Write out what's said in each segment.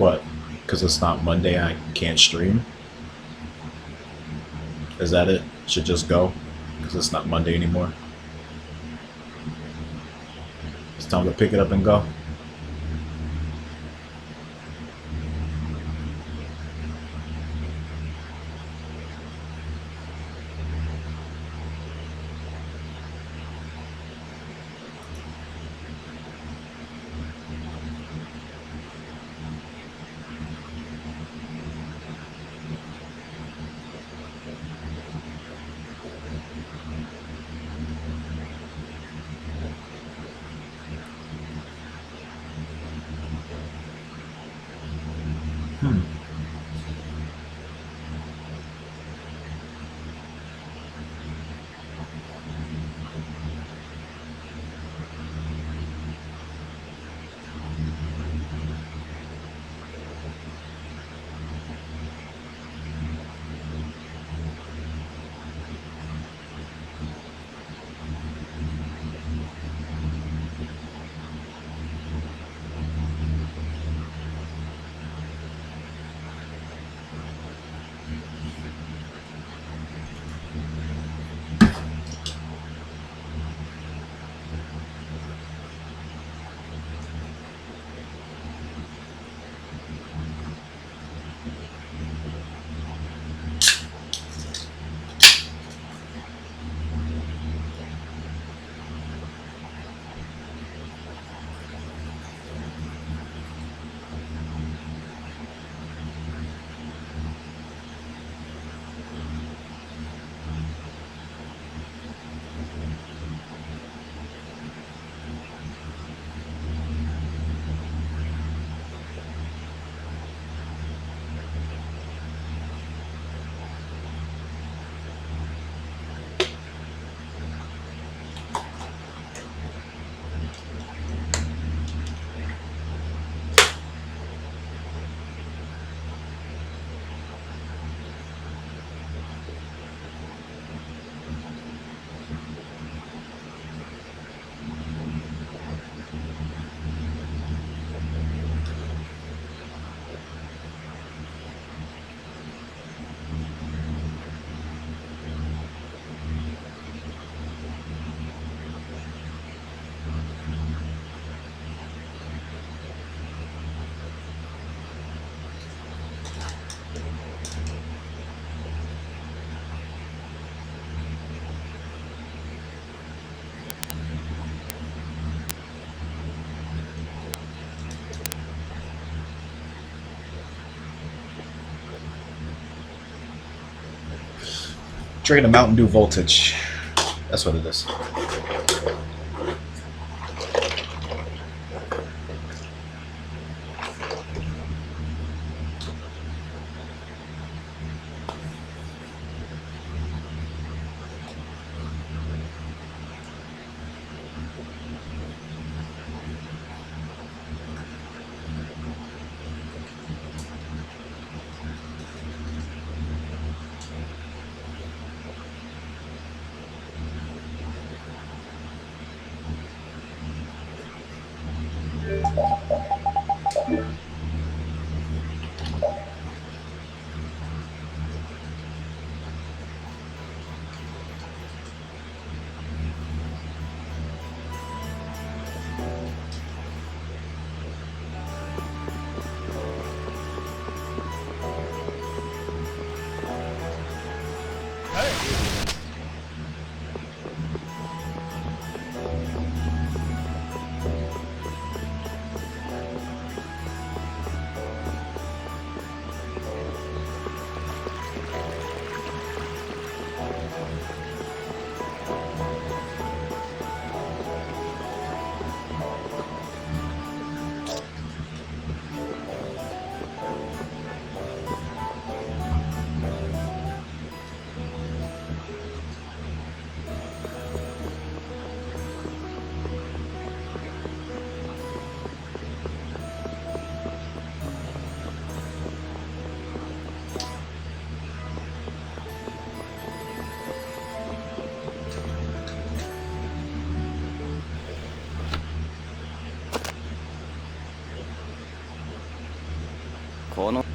What? Because it's not Monday, I can't stream? Is that it? Should just go? Because it's not Monday anymore? It's time to pick it up and go? Hmm. Drinking a Mountain Dew Voltage. That's what it is. この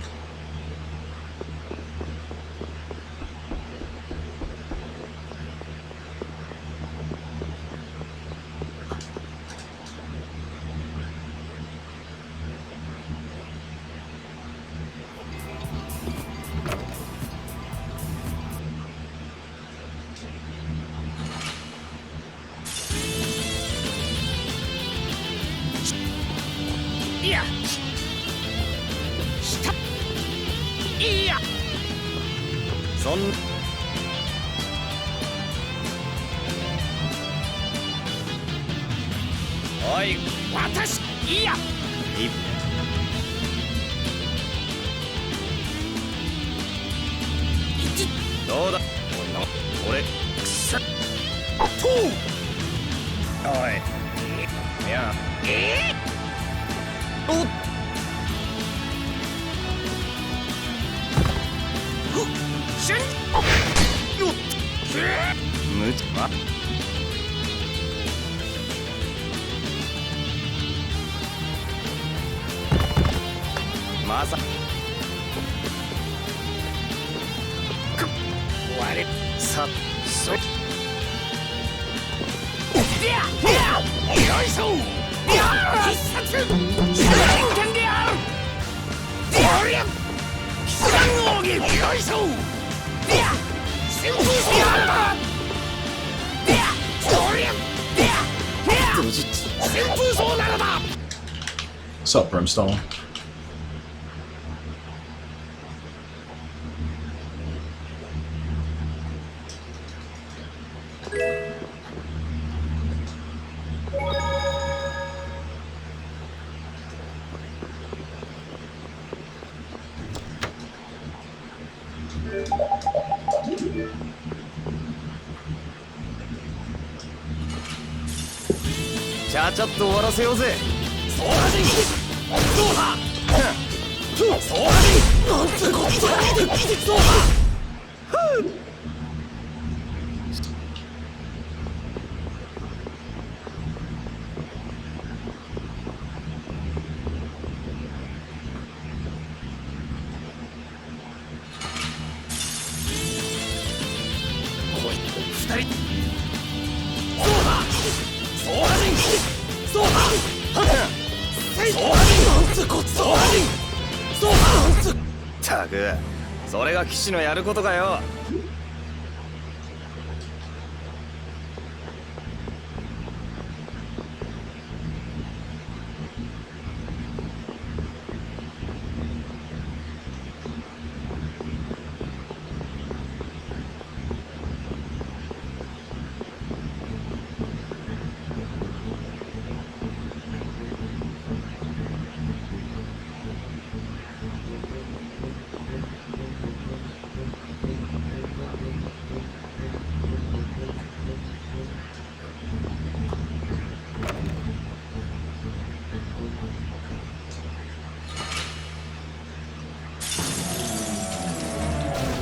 いやしたいやそんおい私いやどうだ俺くそとおいいやおっしゅんよっむちゃまさ我さそよいしょ必殺主人権であるおりゃ必殺奥義よいしょ旋風してあるおりゃ旋風そうなのだ What's up, Brimstone?ちゃちゃっと終わらせようぜそうはじそうはそうはじなんてことだそうはこい二人そうはそうはじそうはそうはじなんてことそうはじそうはなんてったくそれが騎士のやることかよ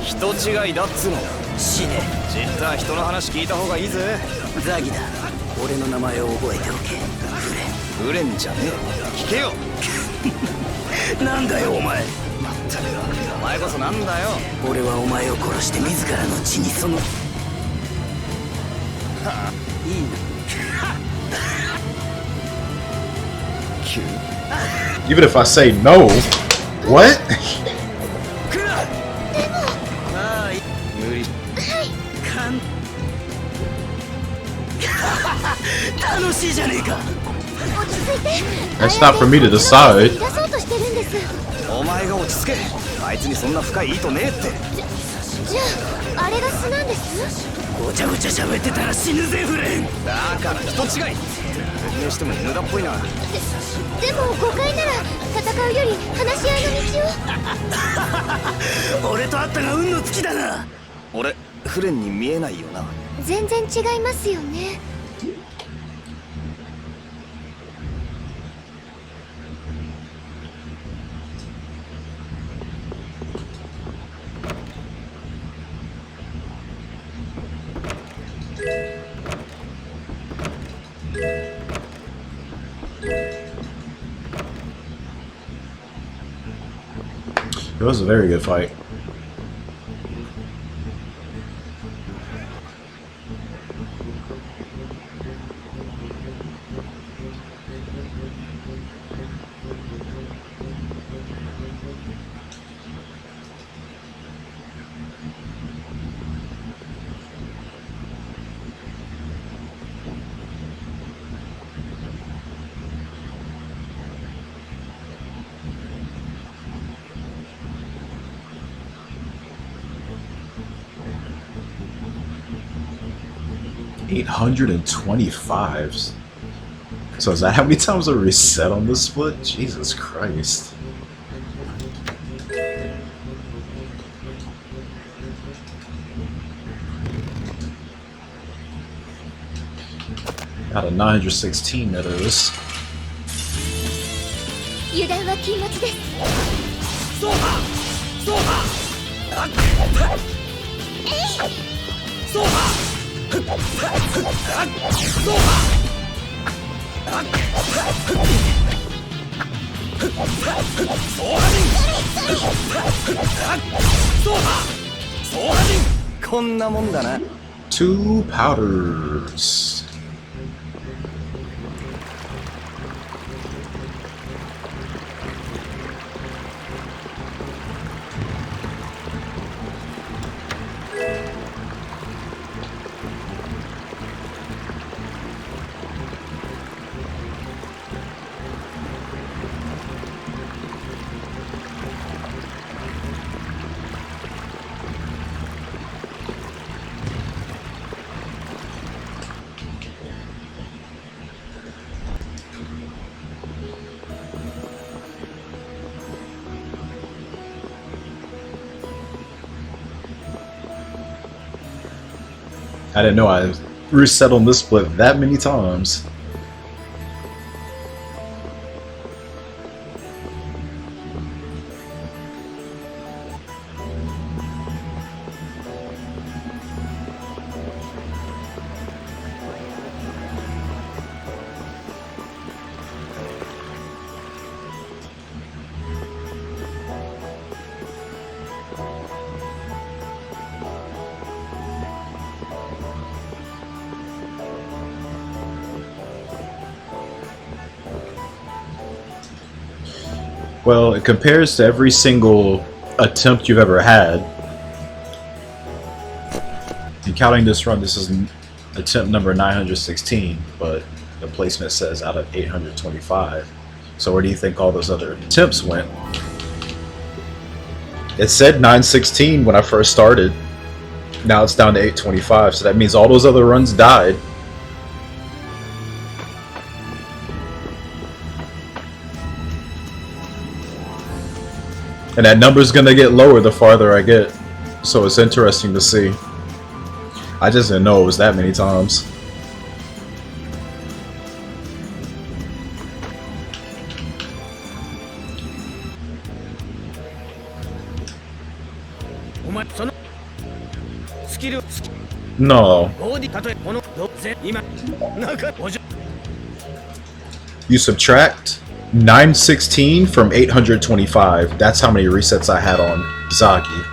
人違いだっつの死ね知った人の話聞いた方がいいぜザギだ俺の名前を覚えておけフレンじゃねえ聞けよなんだよお前まったくお前こそなんだよ俺はお前を殺して自らの血にそのはあいいなEven if I say no, what? 無理楽しいじゃねえか That's not for me to decide. お前が落ち着けあいつにそんな深い意図ねえってじゃああれが素なんです？ごちゃごちゃ喋ってたら死ぬぜフレンだから人違いにしても無駄っぽいなでも誤解なら戦うより話し合いの道を俺と会ったが運の尽きだな俺フレンに見えないよな全然違いますよね It was a very good fight. $825. So is that how many times I reset on this split? Jesus Christ. Got a 916 of those. 油断は禁物です。そうだそうだあっえいそうだそうだこんなもんだな。 2 powders. I didn't know I reset on this split that many times. Well, it compares to every single attempt you've ever had. And counting this run, this is attempt number 916, but the placement says out of 825. So where do you think all those other attempts went? It said 916 when I first started. Now it's down to 825, so that means all those other runs died. And that number's gonna get lower the farther I get. So it's interesting to see. I just didn't know it was that many times. No. You subtract 916 from 825. That's how many resets I had on Zagi.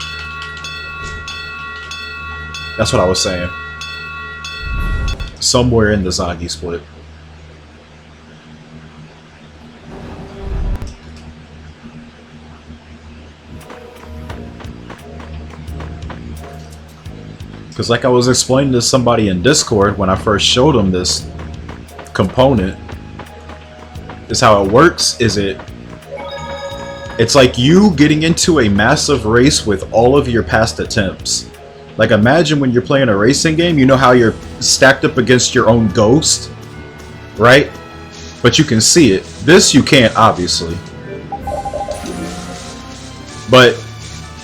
That's what I was saying. Somewhere in the Zagi split. Because like I was explaining to somebody in Discord when I first showed them this component, is how it works. It's like you getting into a massive race with all of your past attempts. Like imagine when you're playing a racing game, you know how you're stacked up against your own ghost, right? But you can see it. This you can't, obviously. But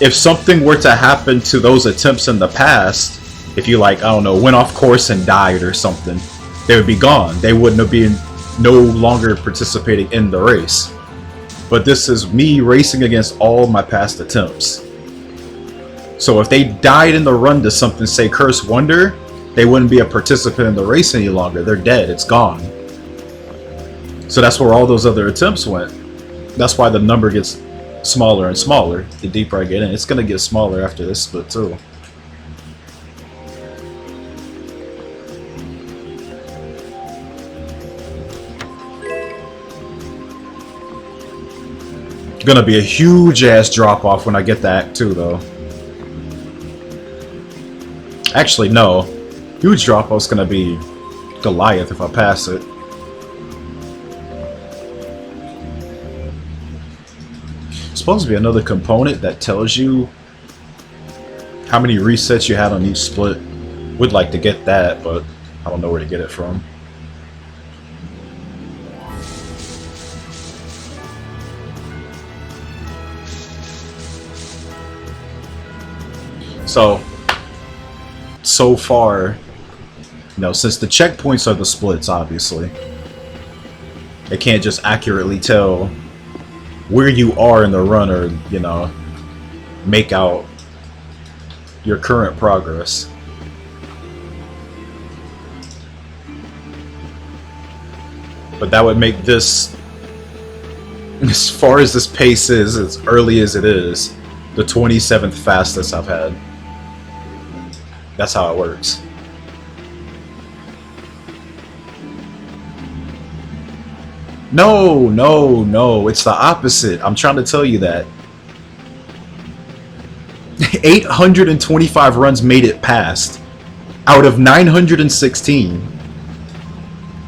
if something were to happen to those attempts in the past, if you like, I don't know, went off course and died or something, they would be gone. They wouldn't have been no longer participating in the race. But this is me racing against all my past attempts. So if they died in the run to something, say Curse Wonder, they wouldn't be a participant in the race any longer. They're dead. It's gone. So that's where all those other attempts went. That's why the number gets smaller and smaller the deeper I get in. It's gonna get smaller after this split too. Gonna be a huge ass drop off when I get to Act 2 though. Actually, no. Huge drop off's gonna be Goliath if I pass it. Supposed to be another component that tells you how many resets you had on each split. Would like to get that, but I don't know where to get it from. So far, you know, since the checkpoints are the splits, obviously, they can't just accurately tell where you are in the run or, you know, make out your current progress. But that would make this, as far as this pace is, as early as it is, the 27th fastest I've had. That's how it works. No, it's the opposite. I'm trying to tell you that. 825 runs made it past out of 916.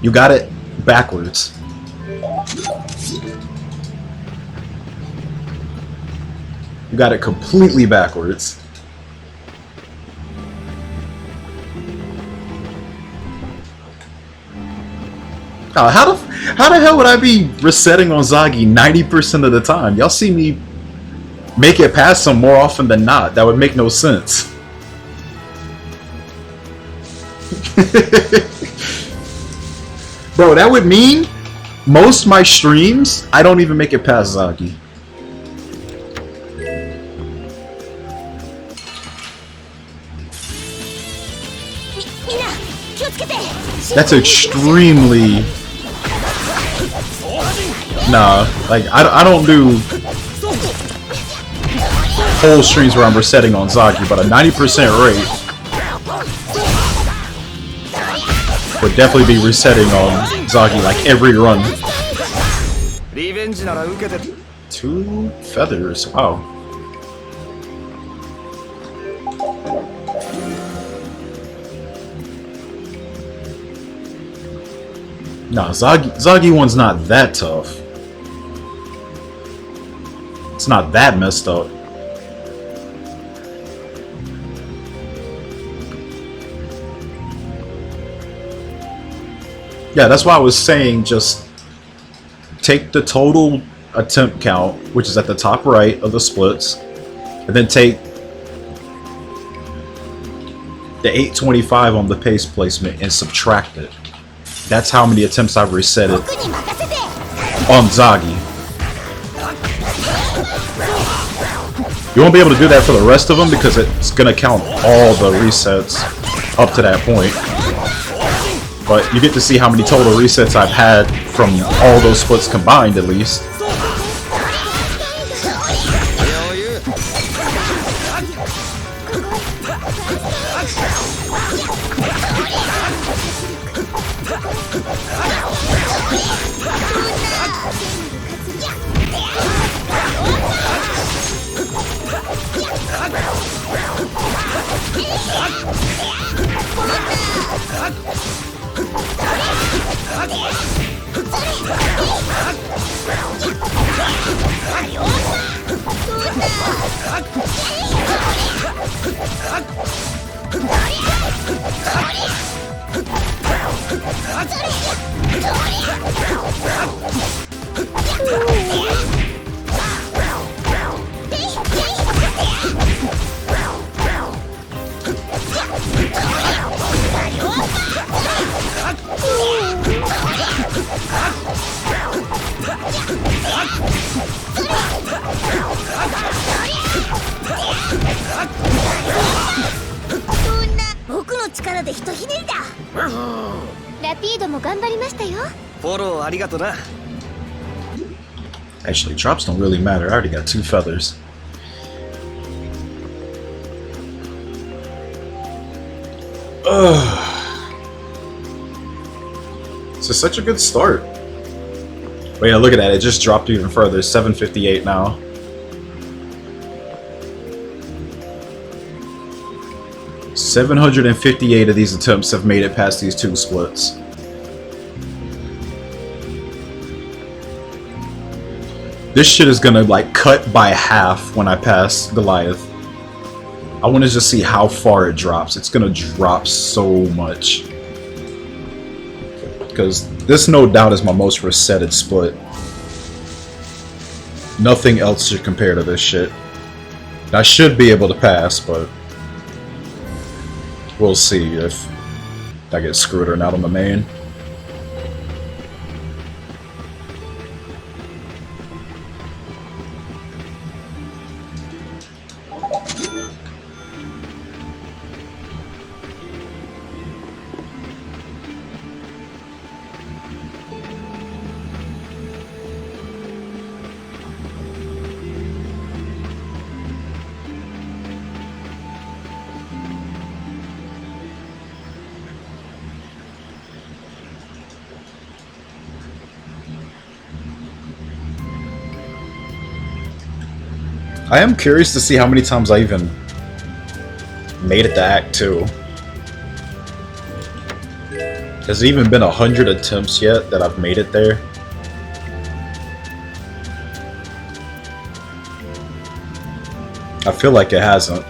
You got it backwards. You got it completely backwards. How the hell would I be resetting on Zagi 90% of the time? Y'all see me make it past him more often than not. That would make no sense. Bro, that would mean most of my streams, I don't even make it past Zagi. That's extremely... Nah, like, I don't do whole streams where I'm resetting on Zagi, but a 90% rate would definitely be resetting on Zagi, like, every run. 2 feathers, wow. Nah, Zagi one's not that tough. It's not that messed up. Yeah, that's why I was saying just take the total attempt count, which is at the top right of the splits, and then take the 825 on the pace placement and subtract it. That's how many attempts I've reset it on Zagi. You won't be able to do that for the rest of them because it's going to count all the resets up to that point. But you get to see how many total resets I've had from all those splits combined, at least. Actually, drops don't really matter. I already got 2 feathers. This is such a good start. But yeah, look at that. It just dropped even further. 758 now. $758 of these attempts have made it past these 2 splits. This shit is gonna like cut by half when I pass Goliath. I want to just see how far it drops. It's gonna drop so much. Because this no doubt is my most resetted split. Nothing else should compare to this shit. I should be able to pass, but we'll see if I get screwed or not on the main. I am curious to see how many times I even made it to Act 2. Has it even been 100 attempts yet that I've made it there? I feel like it hasn't.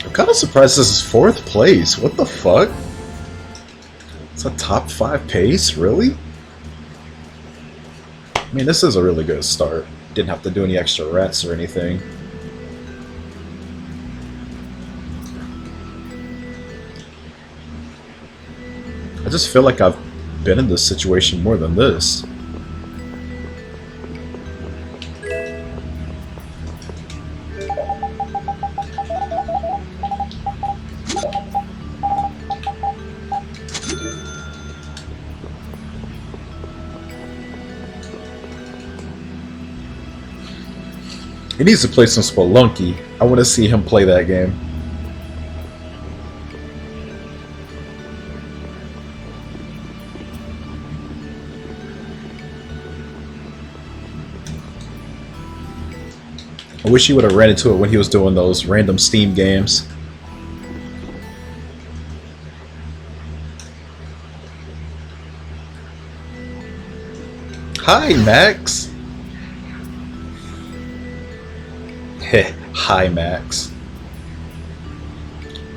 I'm kind of surprised this is 4th place. What the fuck? It's a top 5 pace? Really? I mean, this is a really good start. Didn't have to do any extra rats or anything. I just feel like I've been in this situation more than this. He needs to play some Spelunky. I want to see him play that game. I wish he would have ran into it when he was doing those random Steam games. Hi, Max. Hi, Max.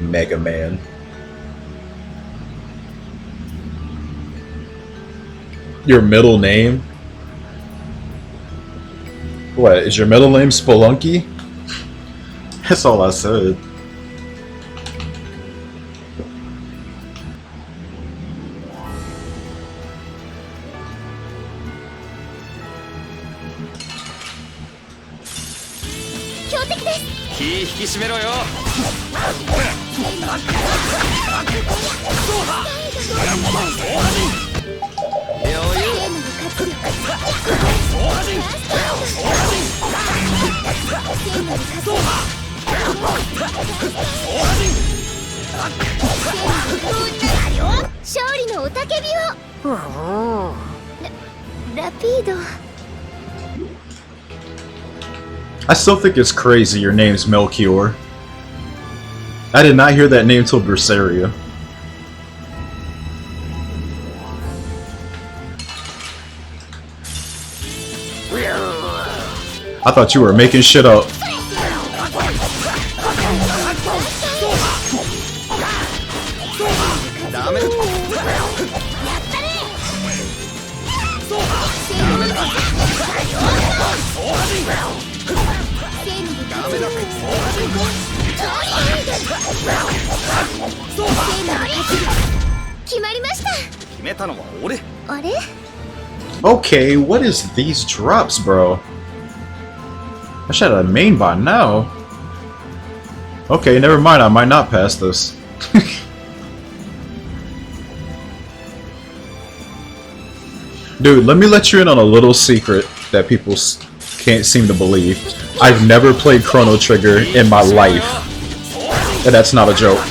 Mega Man. Your middle name? What, is your middle name Spelunky? That's all I said. I still think it's crazy your name's Melchior. I did not hear that name till Vesperia. I thought you were making shit up. Okay, what is these drops, bro? I should have a main by now. Okay, never mind, I might not pass this. Dude, let me let you in on a little secret that people can't seem to believe. I've never played Chrono Trigger in my life. And that's not a joke.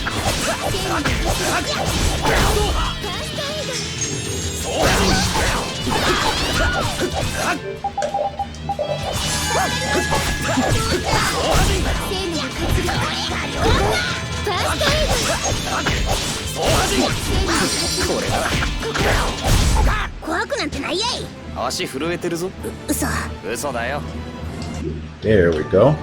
There we go.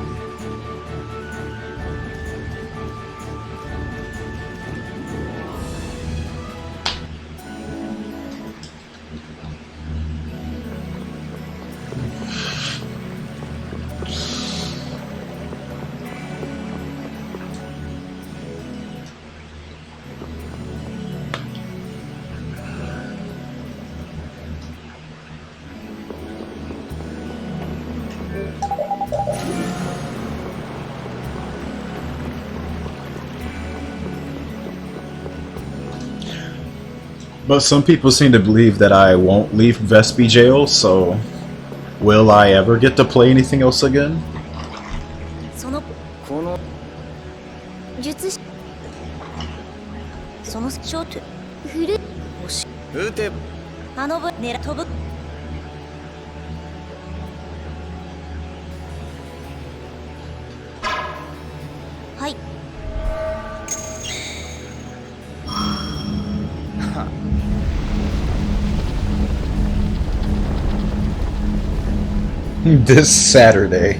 But some people seem to believe that I won't leave Vespi jail, so will I ever get to play anything else again? This Saturday.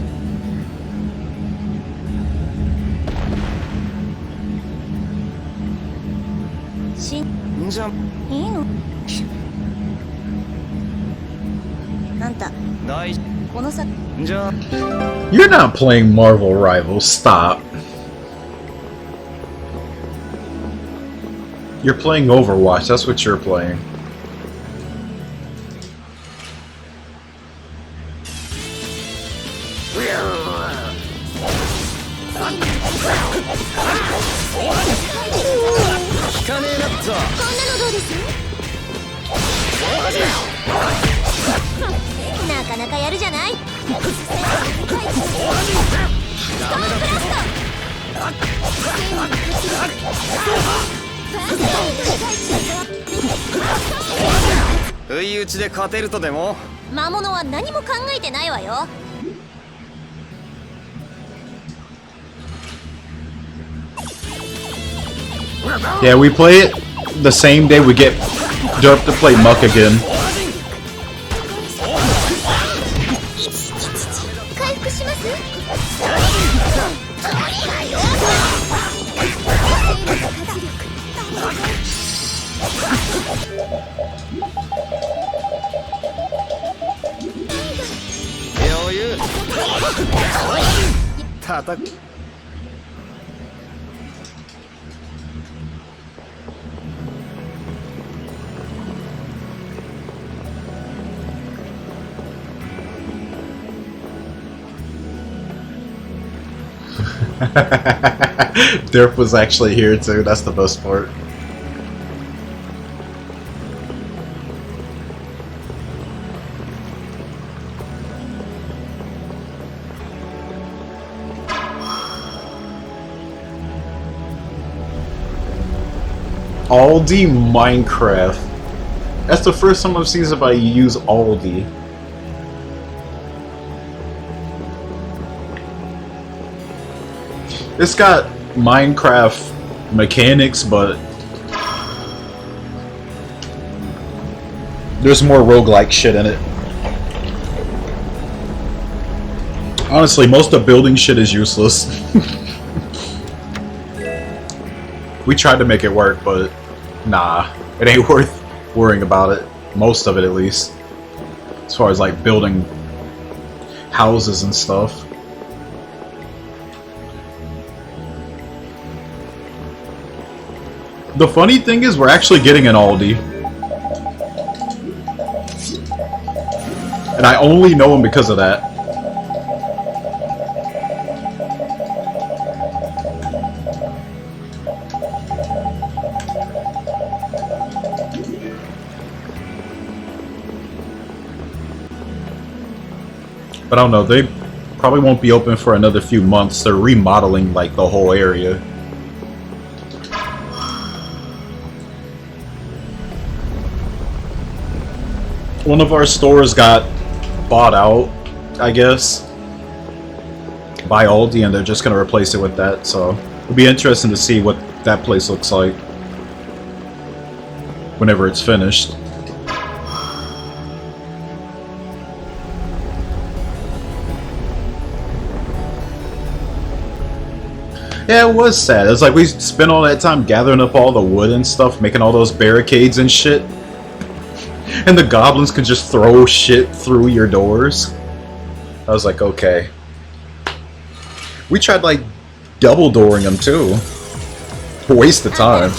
You're not playing Marvel Rivals, stop. You're playing Overwatch, that's what you're playing. Yeah, we play it the same day we get up to play Muck again. Derp was actually here too, that's the best part. Aldi Minecraft. That's the first time I've seen somebody use Aldi. It's got Minecraft mechanics, but there's more roguelike shit in it. Honestly, most of building shit is useless. We tried to make it work, but Nah, it ain't worth worrying about it. Most of it, at least. As far as like building houses and stuff. The funny thing is, we're actually getting an Aldi. And I only know him because of that. But I don't know, they probably won't be open for another few months. They're remodeling like the whole area. One of our stores got bought out, I guess, by Aldi, and they're just going to replace it with that. So it'll be interesting to see what that place looks like whenever it's finished. Yeah, it was sad. It's like we spent all that time gathering up all the wood and stuff, making all those barricades and shit. And the goblins could just throw shit through your doors. I was like, okay. We tried like double dooring them too. Waste of time.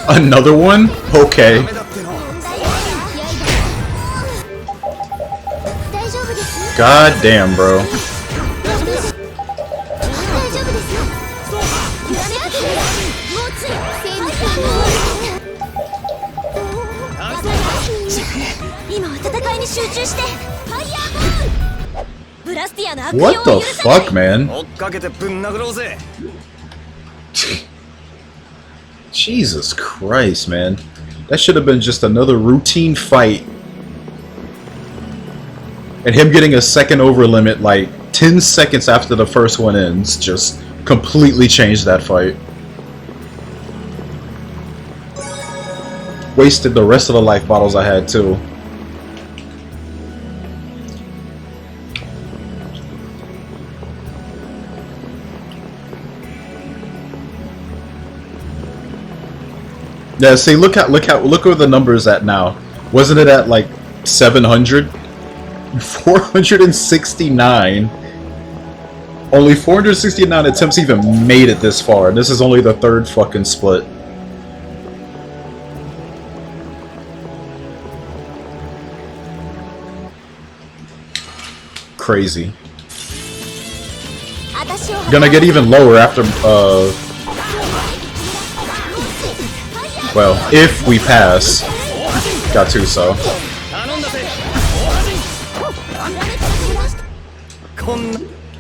Another one? Okay. God damn, bro. What the fuck, man? Jesus Christ, man. That should have been just another routine fight. And him getting a second over limit like 10 seconds after the first one ends just completely changed that fight. Wasted the rest of the life bottles I had too. Yeah, see, look where the number's at now. Wasn't it at like 700? 469. Only 469 attempts even made it this far. And this is only the third fucking split. Crazy. Gonna get even lower after, well, if we pass. Got to, so.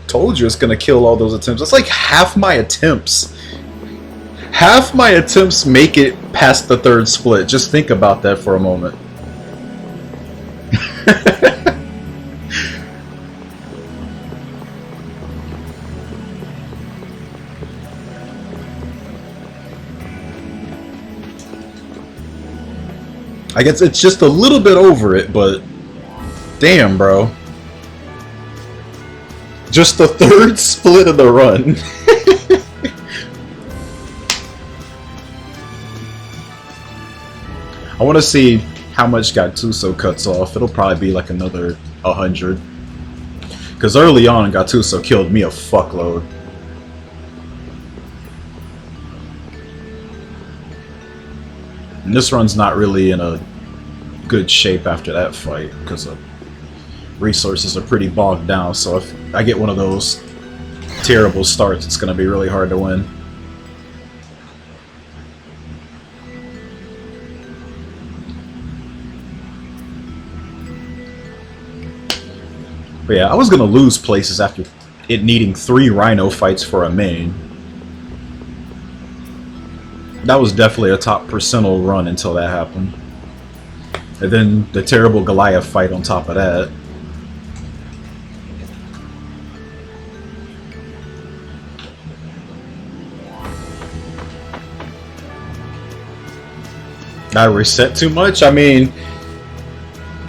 Told you it's gonna kill all those attempts. That's like half my attempts. Half my attempts make it past the third split. Just think about that for a moment. I guess it's just a little bit over it, but Damn, bro. Just the third split of the run. I want to see how much Gattuso cuts off. It'll probably be like another 100. Because early on, Gattuso killed me a fuckload. And this run's not really in a good shape after that fight, because resources are pretty bogged down, so if I get one of those terrible starts, it's going to be really hard to win. But yeah, I was going to lose places after it needing 3 Rhino fights for a main. That was definitely a top percentile run until that happened. And then the terrible Goliath fight on top of that. I reset too much? I mean,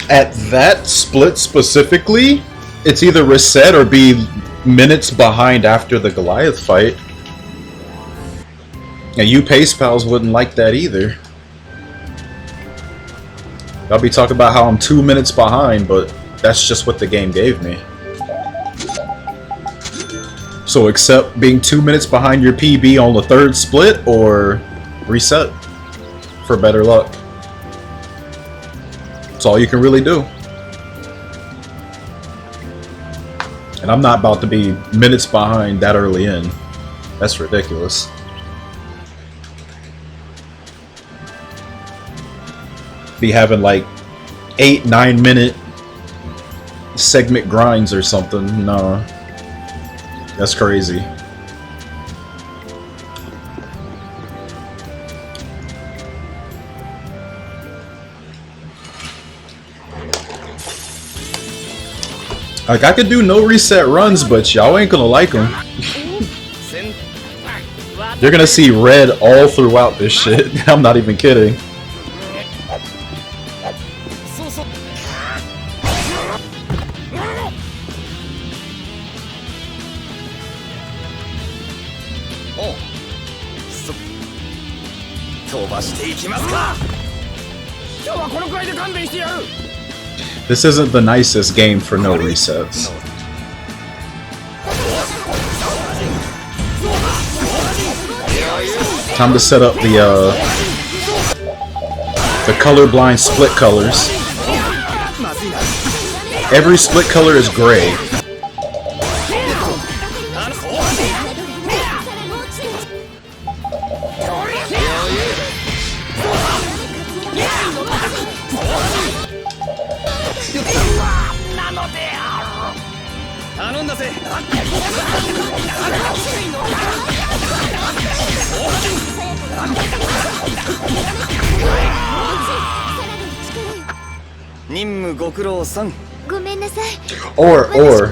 at that split specifically, it's either reset or be minutes behind after the Goliath fight. And you pace pals wouldn't like that either. I'll be talking about how I'm 2 minutes behind, but that's just what the game gave me. So accept being 2 minutes behind your PB on the third split, or reset for better luck. That's all you can really do. And I'm not about to be minutes behind that early in. That's ridiculous. Be having like 8-9 minute segment grinds or something. No, that's crazy. Like, I could do no reset runs, but y'all ain't gonna like them. You're gonna see red all throughout this shit. I'm not even kidding. This isn't the nicest game for no resets. Time to set up the colorblind split colors. Every split color is gray. Or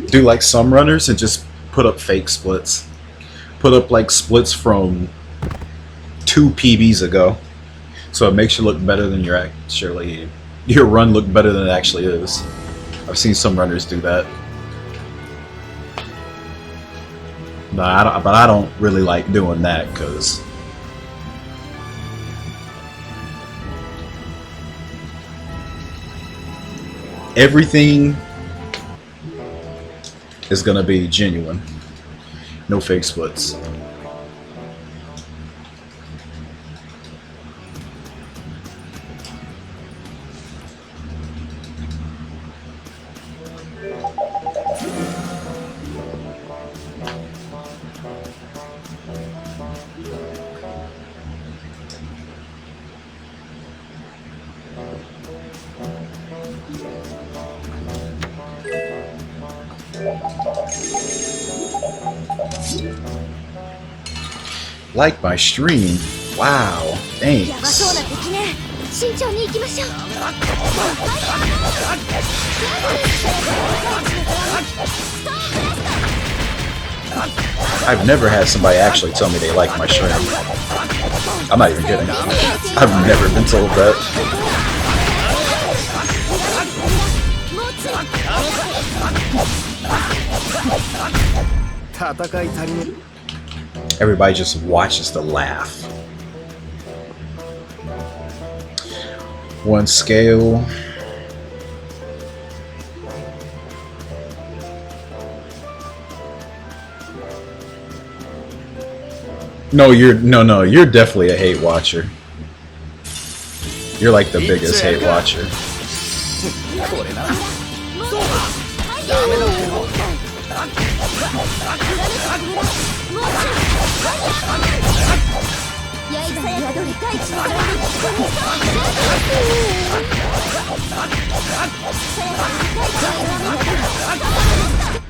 do like some runners and just put up fake splits. Put up like splits from 2 PBs ago, so it makes you look better than your run look better than it actually is. I've seen some runners do that. But I don't really like doing that, because everything is gonna be genuine. No fake splits. Like my stream. Wow, thanks. I've never had somebody actually tell me they like my stream. I'm not even kidding. I've never been told that. 戦い足りね Everybody just watches to laugh. One scale. No, you're definitely a hate watcher. You're like the biggest hate watcher. これな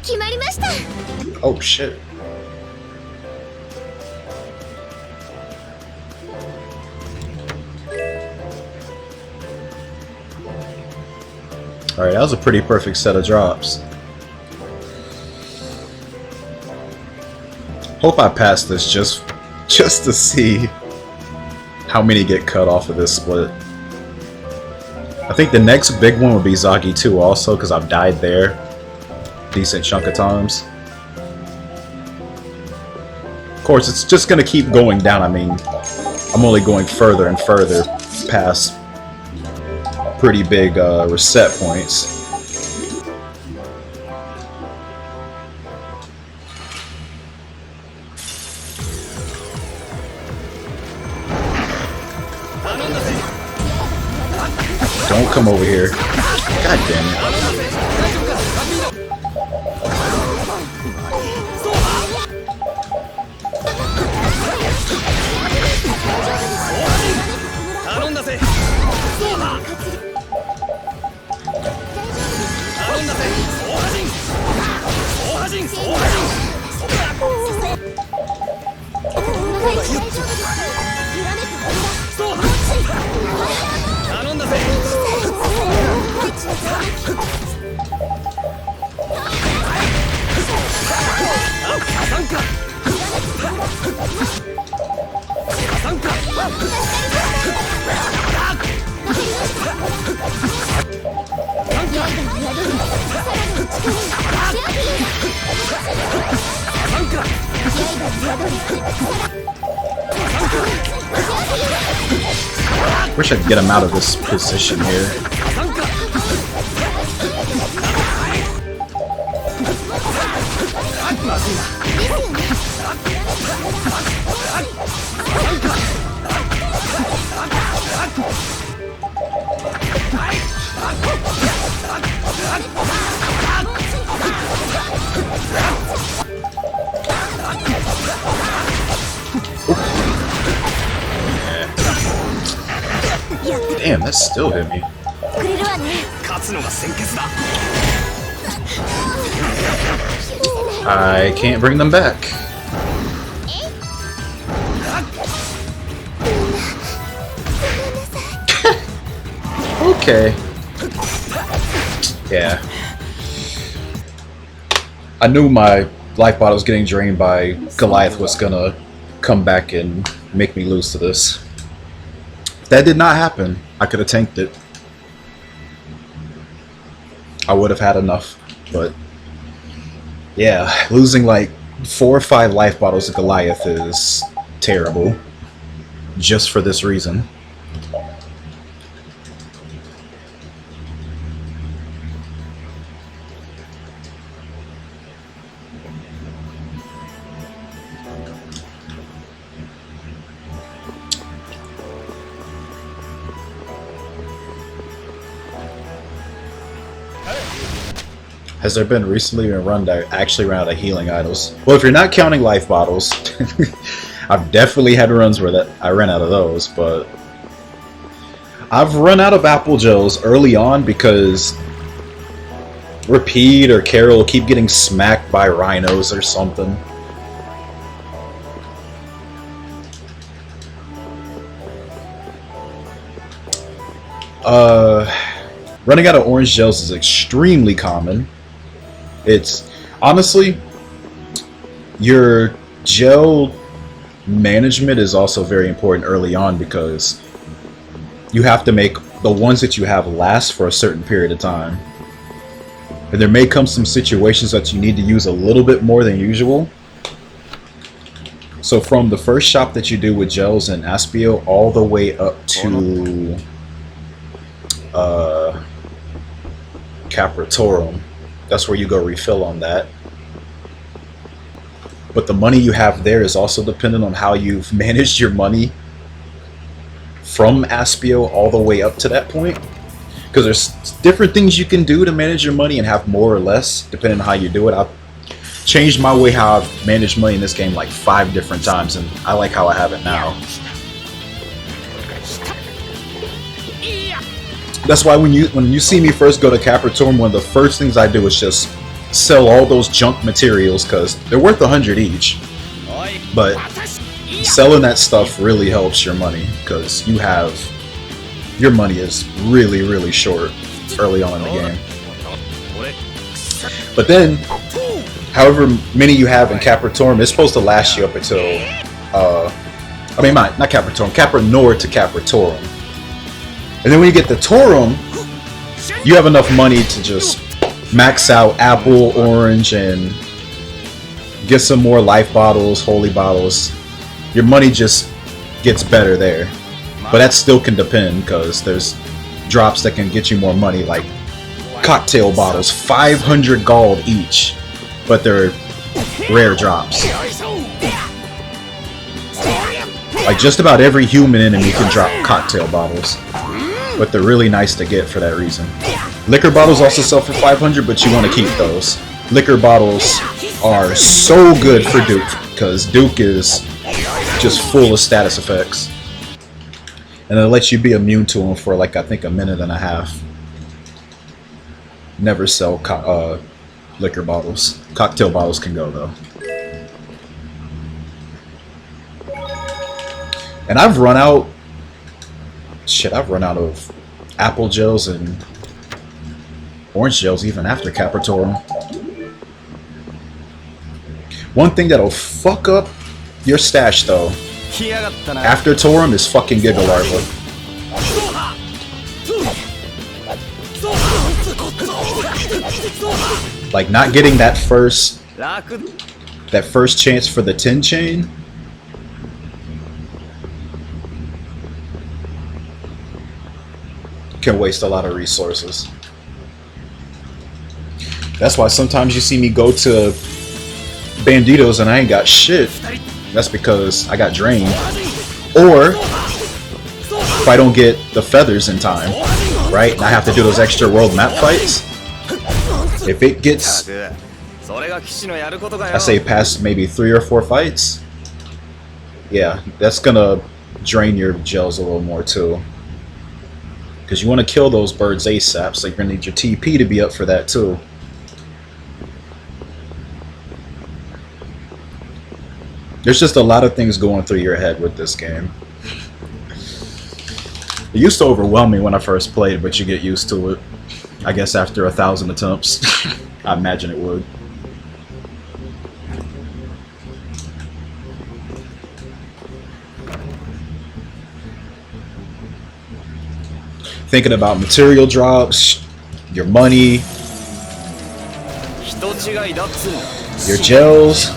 決まりました。 Oh shit. Alright, that was a pretty perfect set of drops. Hope I pass this just to see how many get cut off of this split. I think the next big one would be Zagi 2 also, because I've died there decent chunk of times. Of course, it's just gonna keep going down. I mean, I'm only going further and further past pretty big reset points. Don't come over here. God damn it. Wish I could get him out of this position here. Damn, that still hit me. I can't bring them back. Okay. Yeah. I knew my life bottle was getting drained by Goliath was gonna come back and make me lose to this. That did not happen. I could have tanked it. I would have had enough, but yeah, losing like 4 or 5 life bottles to Goliath is terrible. Just for this reason. Has there been recently a run that actually ran out of healing idols? Well, if you're not counting life bottles, I've definitely had runs where I ran out of those, but I've run out of apple gels early on because Repeat or Carol keep getting smacked by rhinos or something. Running out of orange gels is extremely common. It's honestly, your gel management is also very important early on because you have to make the ones that you have last for a certain period of time. And there may come some situations that you need to use a little bit more than usual, So from the first shop that you do with gels in Aspio all the way up to Capratorum, that's where you go refill on that. But the money you have there is also dependent on how you've managed your money from Aspio all the way up to that point. Because there's different things you can do to manage your money and have more or less, depending on how you do it. I've changed my way how I've managed money in this game like 5 different times, and I like how I have it now. That's why when you see me first go to Capratorum, one of the first things I do is just sell all those junk materials, because they're worth 100 each. But selling that stuff really helps your money, because your money is really, really short early on in the game. But then, however many you have in Capratorum, it's supposed to last you up until, not Capratorum, Capranor to Capratorum. And then when you get to Torum, you have enough money to just max out Apple, Orange, and get some more life bottles, holy bottles. Your money just gets better there. But that still can depend, because there's drops that can get you more money, like cocktail bottles, 500 gold each, but they're rare drops. Like just about every human enemy can drop cocktail bottles, but they're really nice to get for that reason. Liquor bottles also sell for 500, but you want to keep those. Liquor bottles are so good for Duke, because Duke is just full of status effects. And it lets you be immune to them for like, I think, a minute and a half. Never sell liquor bottles. Cocktail bottles can go though. And I've run out of apple gels and orange gels even after Capratorum. One thing that'll fuck up your stash though, after Torum, is fucking Giga Larva. Like not getting that first chance for the 10 chain. Can waste a lot of resources. That's why sometimes you see me go to Banditos and I ain't got shit. That's because I got drained. Or if I don't get the feathers in time, right? And I have to do those extra world map fights. If it gets, I say past maybe 3 or 4 fights, yeah, that's gonna drain your gels a little more too. Because you want to kill those birds ASAP, so you're gonna need your TP to be up for that too. There's just a lot of things going through your head with this game. It used to overwhelm me when I first played, but you get used to it. I guess after 1,000 attempts. I imagine it would. Thinking about material drops, your money, your gels.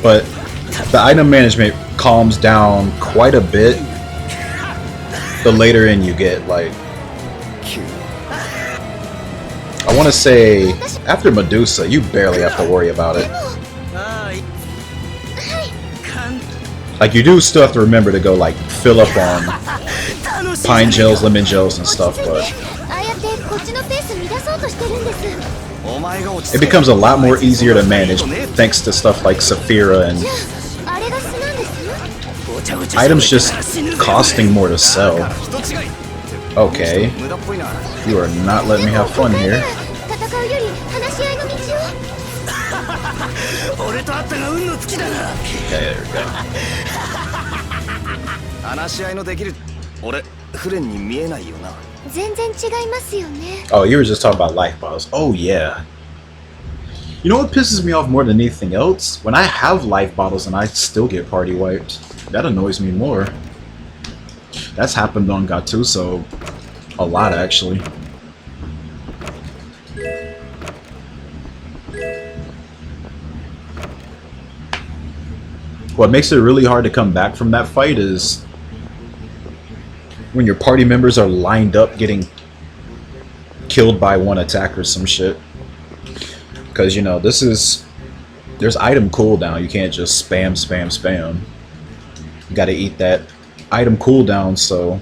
But the item management calms down quite a bit the later in you get. Like, I want to say after Medusa, you barely have to worry about it. Like, you do still have to remember to go like fill up on pine gels, lemon gels, and stuff, but it becomes a lot more easier to manage thanks to stuff like Saphira and items just costing more to sell. Okay, you are not letting me have fun here. Okay, there we go. Oh, you were just talking about life bottles. Oh yeah. You know what pisses me off more than anything else? When I have life bottles and I still get party wiped. That annoys me more. That's happened on Gattuso a lot, actually. What makes it really hard to come back from that fight is when your party members are lined up getting killed by one attack or some shit. Because, you know, there's item cooldown. You can't just spam. You gotta eat that item cooldown, so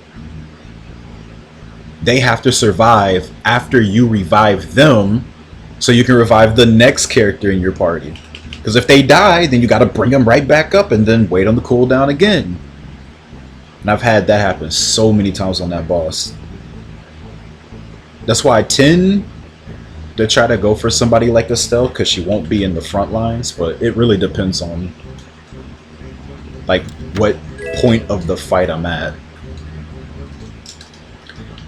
they have to survive after you revive them so you can revive the next character in your party. Because if they die, then you gotta bring them right back up and then wait on the cooldown again. And I've had that happen so many times on that boss. That's why I tend to try to go for somebody like Estelle, because she won't be in the front lines, but it really depends on like what point of the fight I'm at.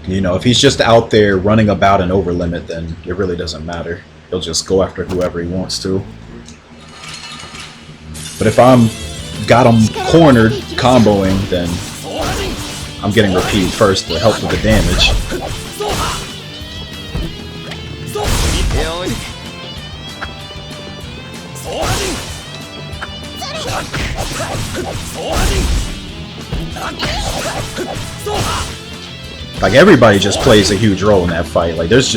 You know, if he's just out there running about and over limit, then it really doesn't matter. He'll just go after whoever he wants to. But if I'm got him cornered, comboing, then I'm getting repeat first to help with the damage. Like, everybody just plays a huge role in that fight. Like, there's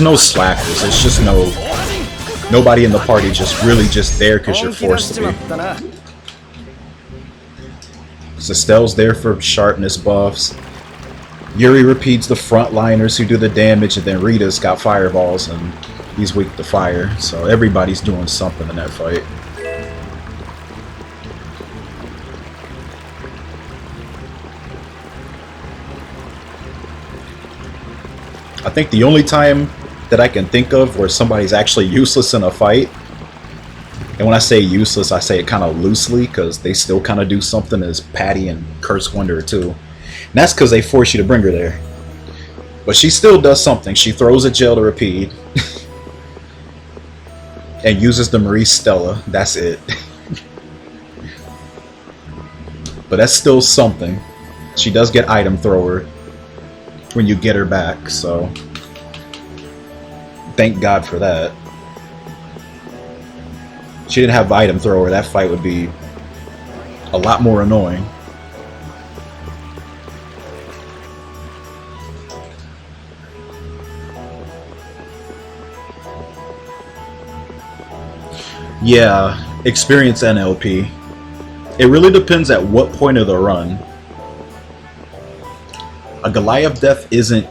no slackers. There's just nobody in the party just really just there because you're forced to be. Estelle's there for sharpness buffs. Yuri repeats the frontliners who do the damage, and then Rita's got fireballs and he's weak to fire. So everybody's doing something in that fight. I think the only time that I can think of where somebody's actually useless in a fight, and when I say useless, I say it kind of loosely because they still kind of do something, is Patty and Curse Wanderer 2. And that's because they force you to bring her there. But she still does something. She throws a gel to repeat and uses the Marie Stella. That's it. But that's still something. She does get item thrower when you get her back, so thank God for that. She didn't have item thrower, that fight would be a lot more annoying. Yeah, experience NLP. It really depends at what point of the run. A Goliath death isn't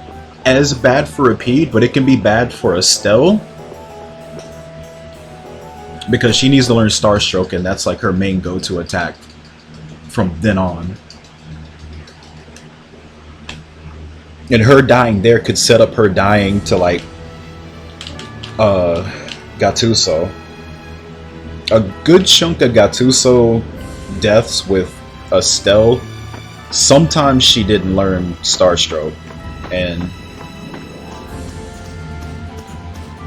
as bad for Rapide, but it can be bad for Estelle. Because she needs to learn Starstroke, and that's like her main go-to attack from then on. And her dying there could set up her dying to like Gattuso. A good chunk of Gattuso deaths with Estelle, sometimes she didn't learn Starstroke, and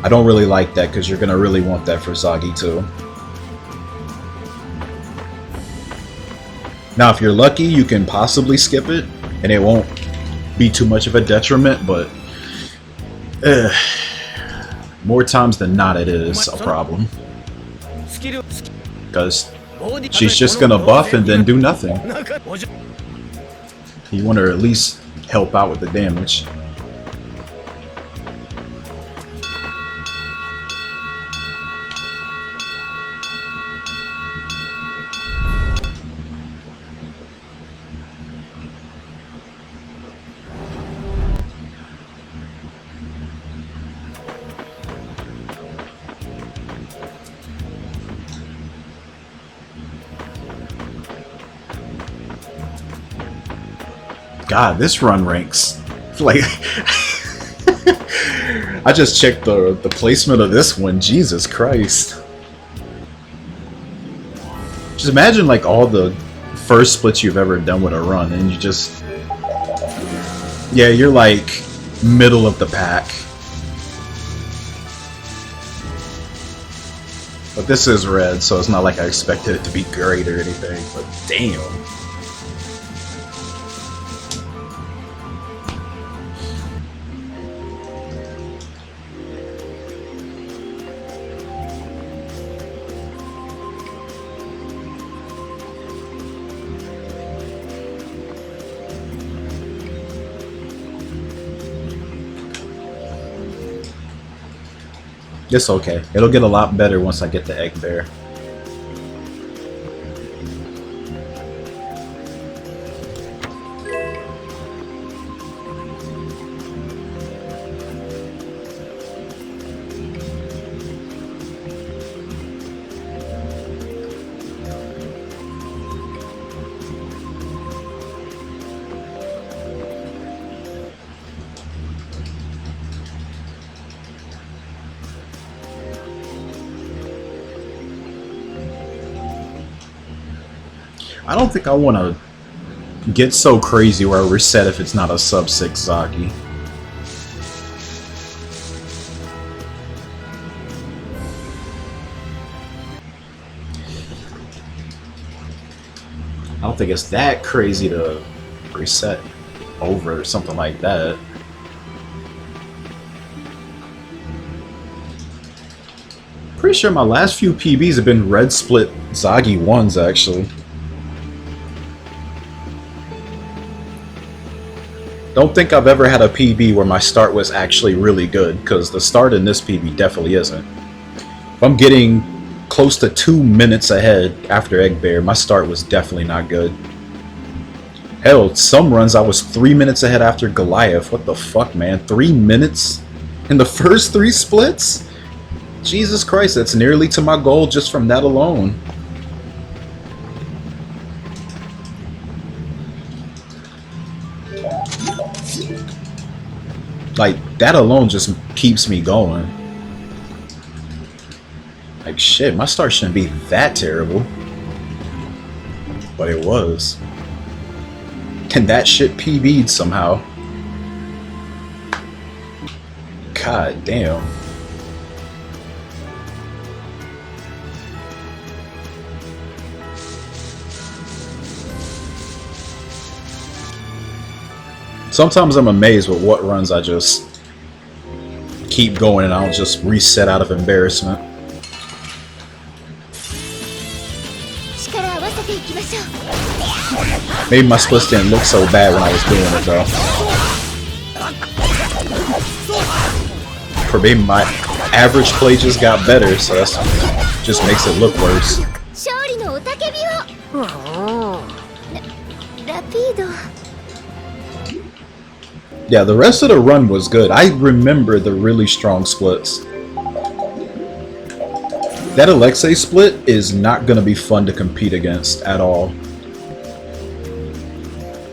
I don't really like that because you're gonna really want that for Zagi too. Now if you're lucky, you can possibly skip it and it won't be too much of a detriment, but more times than not it is a problem. Because she's just gonna buff and then do nothing. You want her to at least help out with the damage. God, this run ranks like I just checked the placement of this one. Jesus Christ. Just imagine like all the first splits you've ever done with a run and you just, yeah, you're like middle of the pack. But this is red, so it's not like I expected it to be great or anything, but damn. It's okay. It'll get a lot better once I get the egg bear. I don't think I want to get so crazy where I reset if it's not a sub 6 Zaki. I don't think it's that crazy to reset over or something like that. Pretty sure my last few PBs have been red split Zagi 1s actually. Don't think I've ever had a PB where my start was actually really good, because the start in this PB definitely isn't. If I'm getting close to 2 minutes ahead after Egg Bear, my start was definitely not good. Hell, some runs I was 3 minutes ahead after Goliath. What the fuck, man? 3 minutes in the first 3 splits? Jesus Christ, that's nearly to my goal just from that alone. Like, that alone just keeps me going. Like, shit, my start shouldn't be that terrible. But it was. And that shit PB'd somehow. God damn. Sometimes I'm amazed with what runs I just keep going and I don't just reset out of embarrassment. Maybe my splits didn't look so bad when I was doing it though. For maybe my average play just got better, so that's just makes it look worse. Yeah, the rest of the run was good. I remember the really strong splits. That Alexei split is not going to be fun to compete against at all.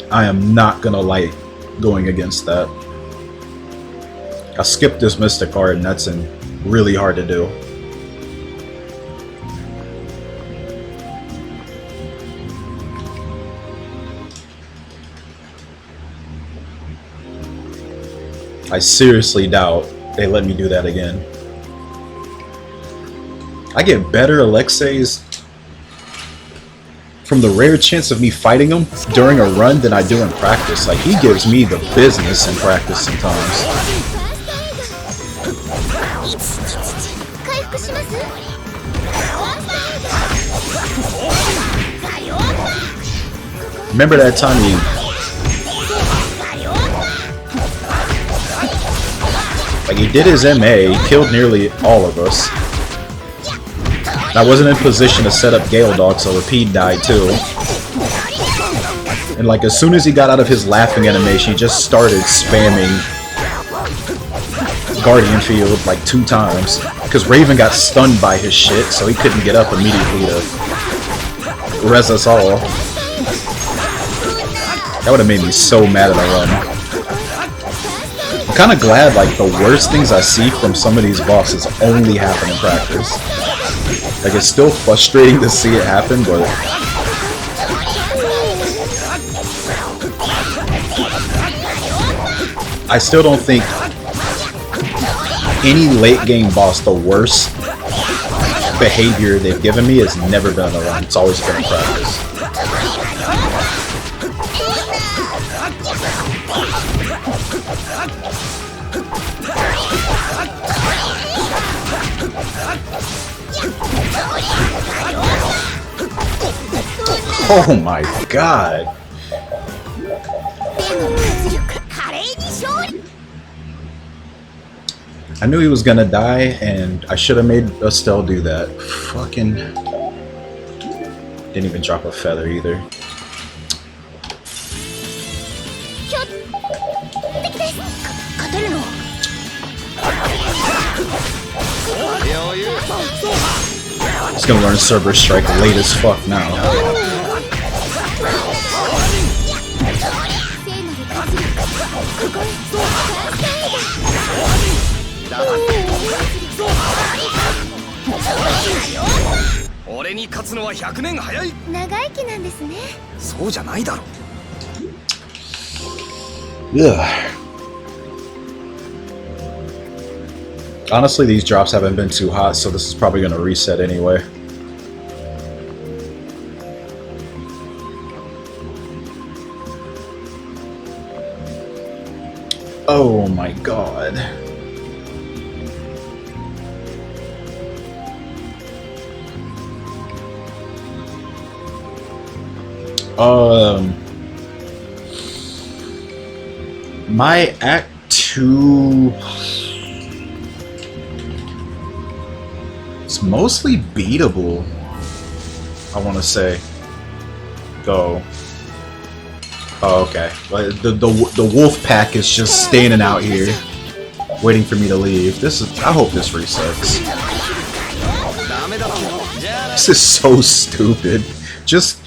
I am not going to like going against that. I skipped this Mystic card and that's really hard to do. I seriously doubt they let me do that again. I get better Alexeis from the rare chance of me fighting him during a run than I do in practice. Like, he gives me the business in practice sometimes. Remember that time he did his MA, he killed nearly all of us. I wasn't in position to set up Gale Dog, so Rapide died too. And like as soon as he got out of his laughing animation, he just started spamming Guardian Field like 2 times. Because Raven got stunned by his shit, so he couldn't get up immediately to res us all. That would have made me so mad in a run. I'm kind of glad like the worst things I see from some of these bosses only happen in practice. Like, it's still frustrating to see it happen, but I still don't think any late game boss, the worst behavior they've given me has never been a run. It's always been a practice. Oh my god. I knew he was gonna die, and I should have made Estelle do that. Fucking... Didn't even drop a feather either. He's gonna learn Cerberus Strike late as fuck now. Yeah. Honestly, these drops haven't been too hot, so this is probably gonna reset anyway. Oh my god. My Act 2... It's mostly beatable, I want to say. Though. Oh, okay. The wolf pack is just standing out here, waiting for me to leave. This is. I hope this resets. This is so stupid. Just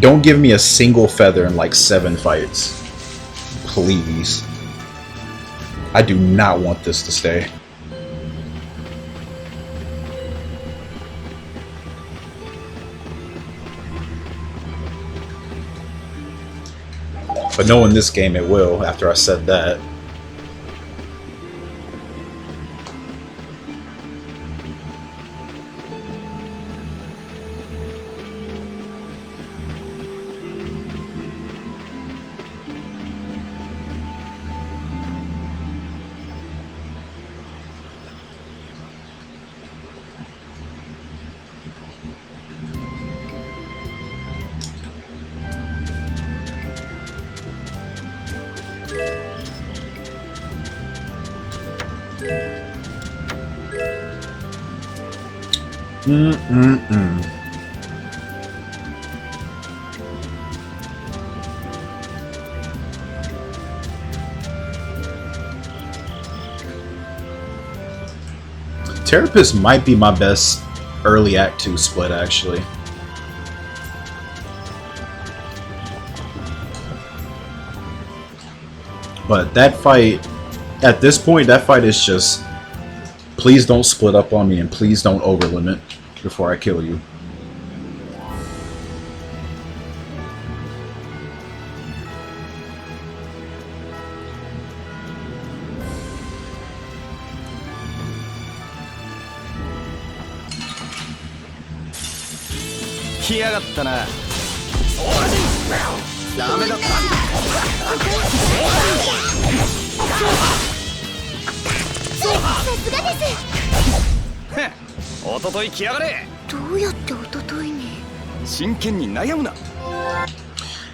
don't give me a single feather in like 7 fights, please. I do not want this to stay. But knowing this game, it will, after I said that. Therapist might be my best early Act 2 split, actually. But that fight, at this point, that fight is just, please don't split up on me and please don't overlimit before I kill you.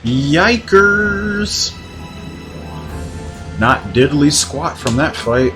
Yikers! Not diddly squat from that fight.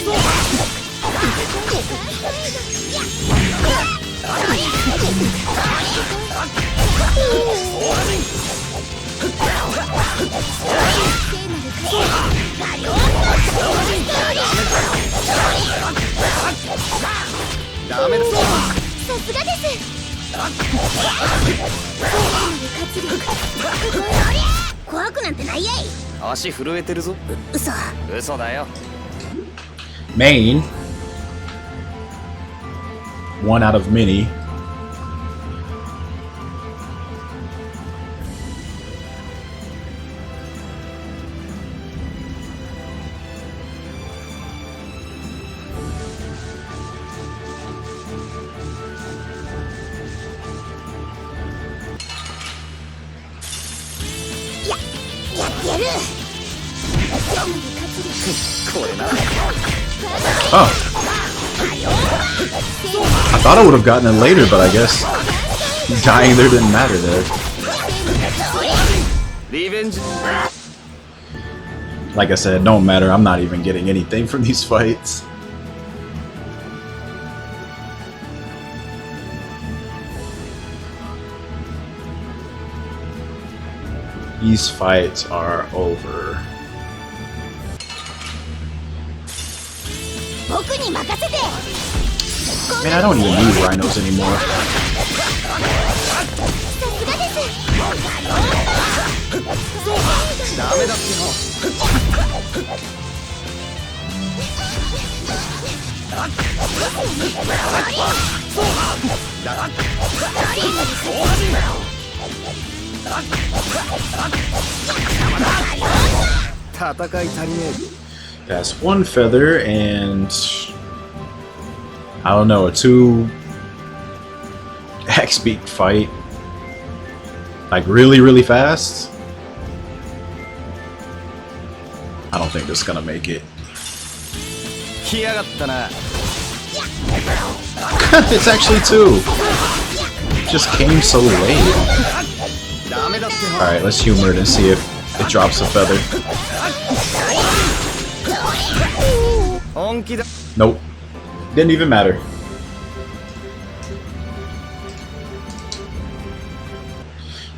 ダメだ。さすがです。怖くなんてないやい。足震えてるぞ。嘘だよ。 Main, one out of many. Oh. I thought I would have gotten it later, but I guess dying there didn't matter there. Like I said, it don't matter. I'm not even getting anything from these fights. These fights are over. Man, I don't even need rhinos anymore. That's one feather and I don't know, a 2 X beat fight. Like really fast. I don't think this is gonna make it. It's actually 2. Just came so late. Alright, let's humor it and see if it drops a feather. Nope. Didn't even matter.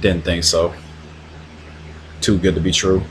Didn't think so. Too good to be true.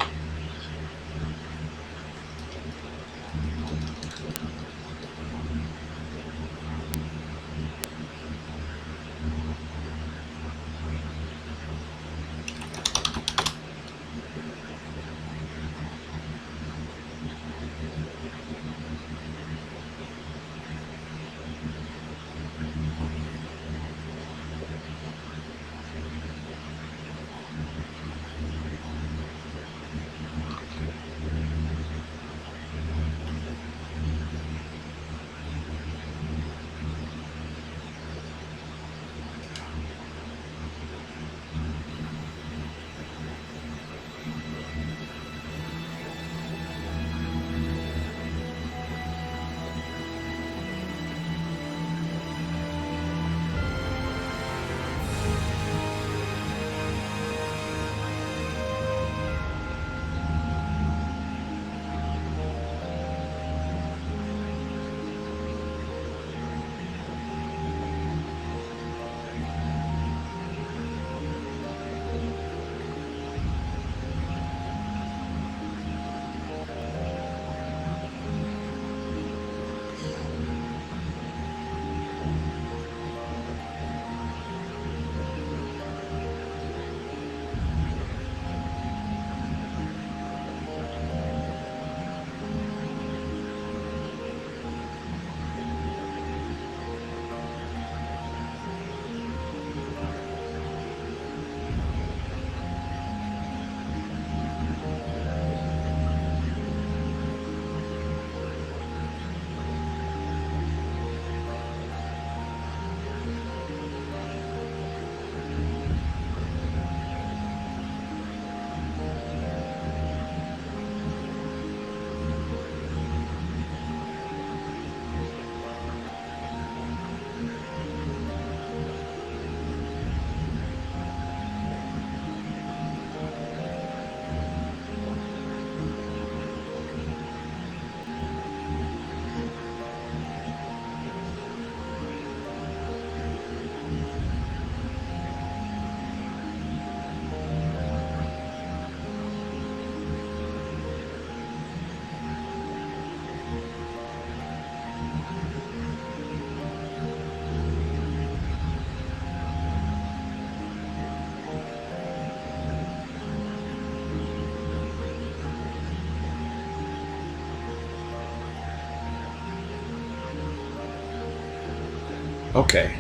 Okay,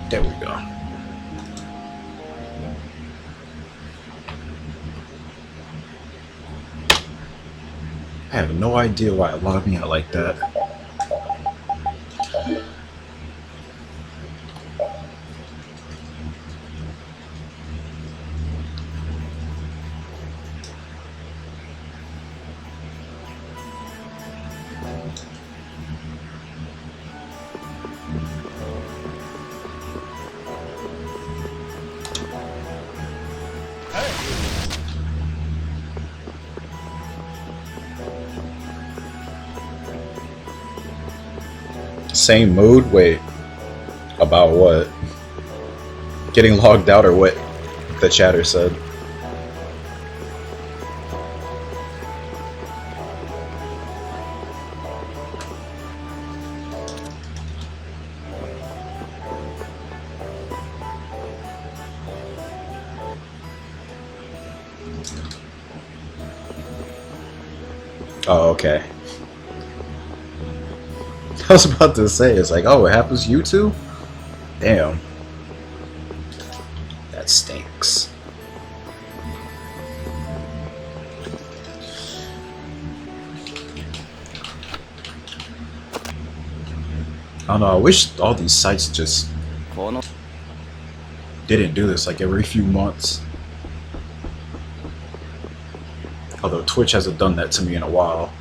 there we go. I have no idea why it logged me out like that. Same mood? Wait. About what? Getting logged out or what the chatter said? Oh, okay. I was about to say, it's like, oh, it happens to you too? Damn. That stinks. I don't know, I wish all these sites just didn't do this like every few months. Although Twitch hasn't done that to me in a while.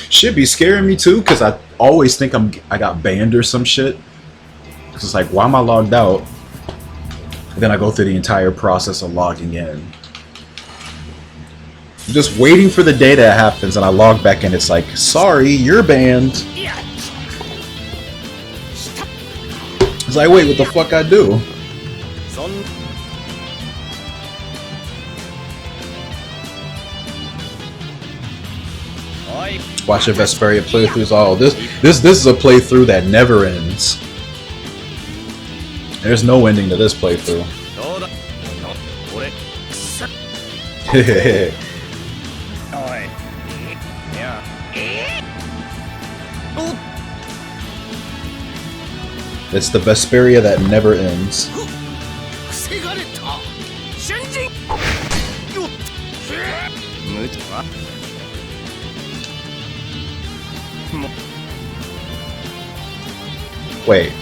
Should be scaring me too, because I always think I got banned or some shit. Cause it's like, why am I logged out? And then I go through the entire process of logging in. I'm just waiting for the day that happens, and I log back in. It's like, sorry, you're banned. It's like, wait, what the fuck I do? Watching Vesperia playthroughs. Oh, this is a playthrough that never ends. There's no ending to this playthrough. It's the Vesperia that never ends. Wait,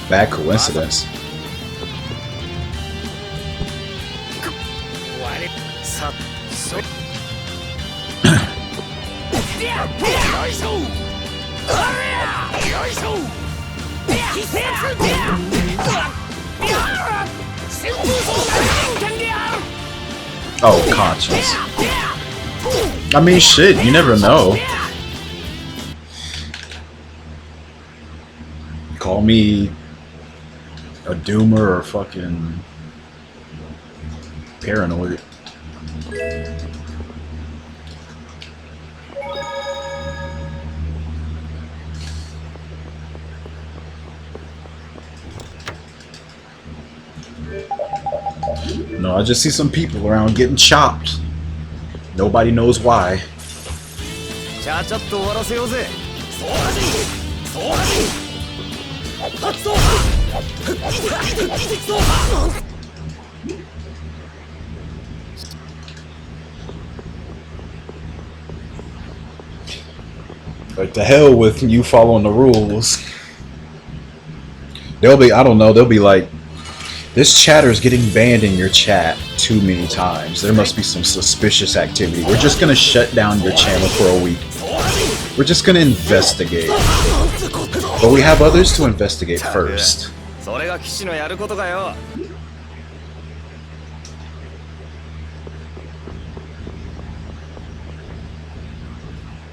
bad coincidence. Oh, conscience. I mean, shit, you never know. Call me a doomer or fucking paranoid. No, I just see some people around getting chopped. Nobody knows why. Like, the hell with you following the rules. They'll be, I don't know, they'll be like, this chatter's getting banned in your chat too many times. There must be some suspicious activity. We're just gonna shut down your channel for a week. We're just gonna investigate. But we have others to investigate first.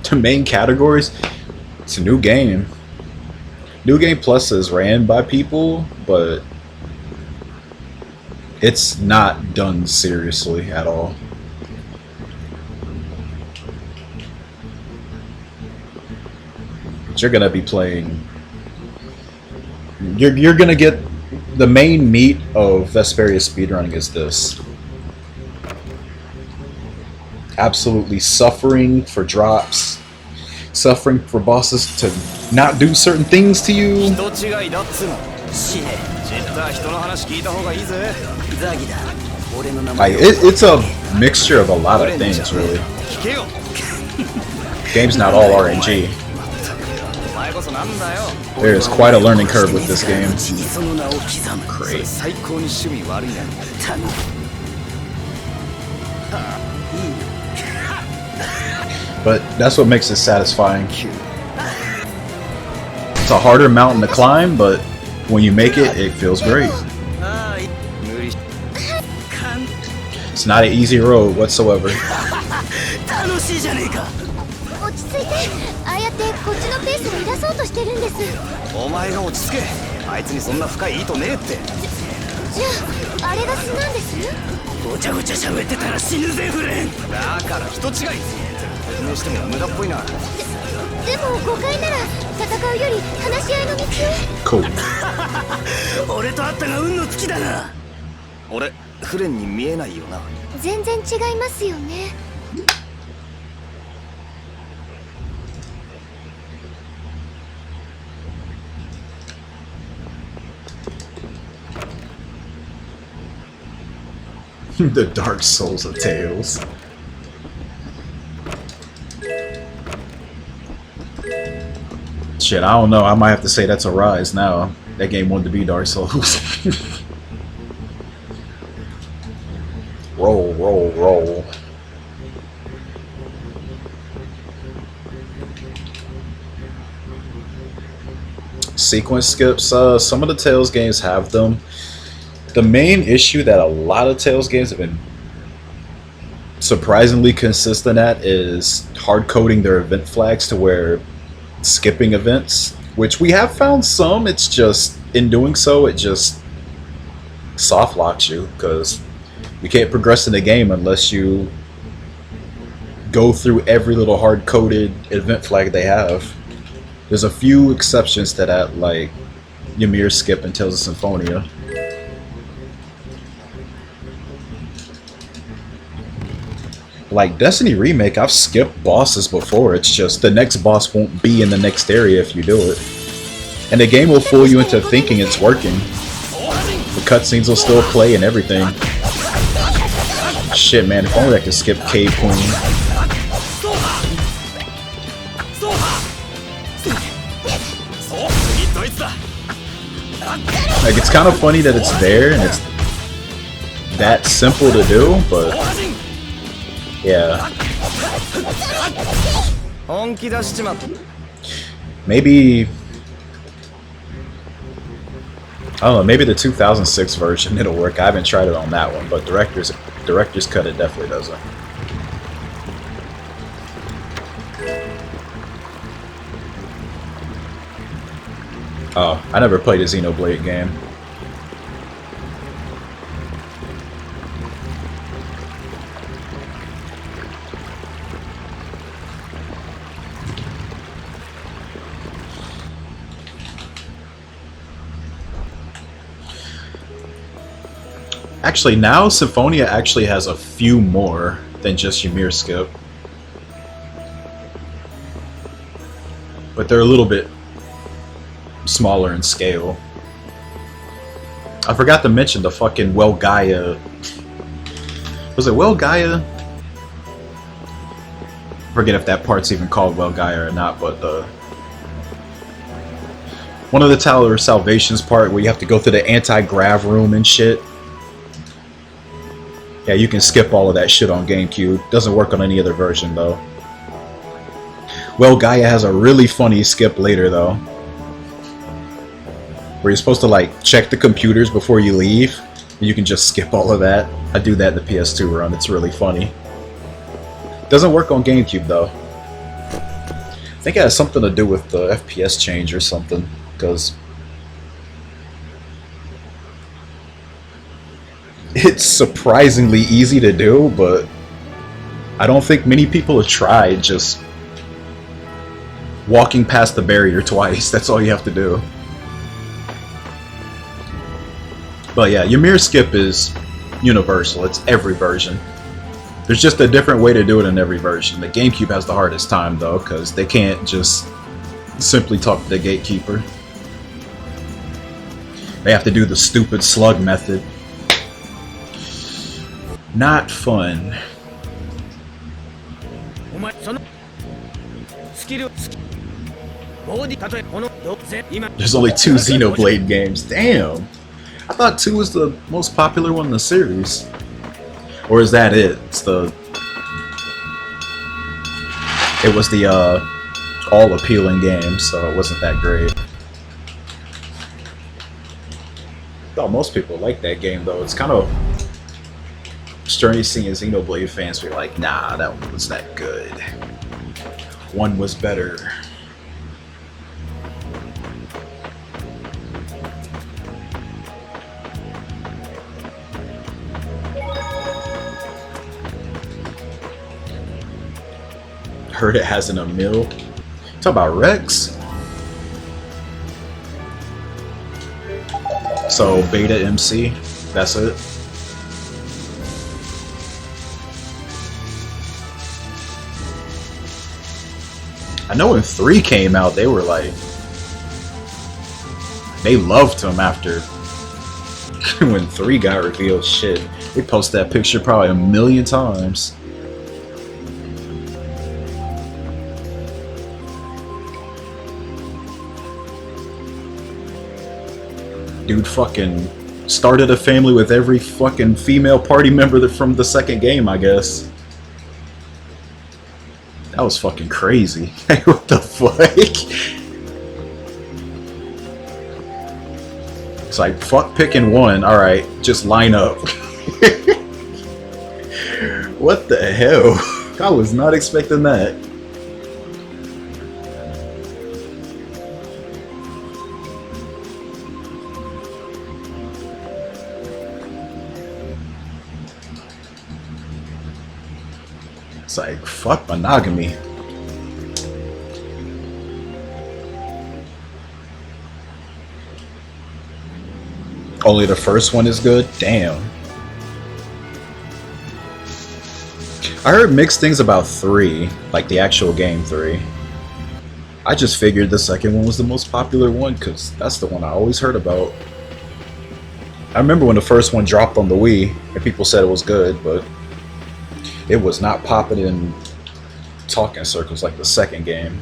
The main categories? It's a new game. New Game Plus is ran by people, but it's not done seriously at all. But you're gonna be playing. You're gonna get the main meat of Vesperia speedrunning is this. Absolutely suffering for drops, suffering for bosses to not do certain things to you. 人違いだっつうの死ねジッター人の話聞いた方がいいぜザギだ俺の名 Like 前 it's a mixture of a lot of things, really. 聞けよ Game's not all RNG. お前こそなんだよ There is quite a learning curve with this game. その名を刻む Great. 最高に趣味悪いな頼む But that's what makes it satisfying. It's a harder mountain to climb, but when you make it, it feels great. 無理 It's not an easy road whatsoever. 楽しいじゃねえか落ち着いて。ああやってこっちのペースを乱そうとしてるんです。お前が落ち着けあいつにそんな深い意図ねえってじゃああれが素なんです？ごちゃごちゃ喋ってたら死ぬぜフレンだから人違い説明しても無駄っぽいなでも誤解なら戦うより話し合いの道を。Cool. 俺とあったが運の尽きだな俺フレンに見えないよな全然違いますよね。The Dark Souls of Tales. Shit, I don't know. I might have to say that's a rise now. That game wanted to be Dark Souls. Roll, roll, roll. Sequence skips. Some of the Tales games have them. The main issue that a lot of Tales games have been surprisingly consistent at is hard coding their event flags to where skipping events, which we have found some, it's just in doing so it just soft locks you because you can't progress in the game unless you go through every little hard coded event flag they have. There's a few exceptions to that, like Ymir skip and Tales of Symphonia. Like Destiny Remake, I've skipped bosses before, it's just the next boss won't be in the next area if you do it. And the game will fool you into thinking it's working. The cutscenes will still play and everything. Shit man, if only I could skip Cave Queen. Like it's kind of funny that it's there and it's that simple to do, but yeah. Maybe I don't know, maybe the 2006 version it'll work. I haven't tried it on that one, but director's cut it definitely doesn't. Oh, I never played a Xenoblade game. Actually, now Symphonia actually has a few more than just Ymir skip. But they're a little bit smaller in scale. I forgot to mention the fucking Well Gaia. Was it Well Gaia? I forget if that part's even called Well Gaia or not, but one of the Tower of Salvation's part where you have to go through the anti-grav room and shit. Yeah, you can skip all of that shit on GameCube. Doesn't work on any other version though. Well Gaia has a really funny skip later though, where you're supposed to like check the computers before you leave, and you can just skip all of that. I do that in the PS2 run, it's really funny. Doesn't work on GameCube though. I think it has something to do with the FPS change or something, because it's surprisingly easy to do, but I don't think many people have tried just walking past the barrier twice. That's all you have to do. But yeah, Ymir skip is universal. It's every version. There's just a different way to do it in every version. The GameCube has the hardest time though, because they can't just simply talk to the gatekeeper. They have to do the stupid slug method. Not fun. There's only 2 Xenoblade games. Damn! I thought 2 was the most popular one in the series. Or is that it? It was the all-appealing game, so it wasn't that great. I thought most people like that game, though. It's kind of strange seeing Xenoblade fans be like, nah, that one was that good. One was better. Heard it has an Emil. Talk about Rex. So Beta MC, that's it. I know when 3 came out, they were like, they loved him after when 3 got revealed. Shit, they posted that picture probably a million times. Dude fucking started a family with every fucking female party member from the second game, I guess. That was fucking crazy. What the fuck? It's like, fuck picking one. Alright, just line up. What the hell? I was not expecting that. It's like, fuck monogamy. Only the first one is good? Damn. I heard mixed things about 3, like the actual game 3. I just figured the second one was the most popular one, because that's the one I always heard about. I remember when the first one dropped on the Wii, and people said it was good, but it was not popping in talking circles like the second game.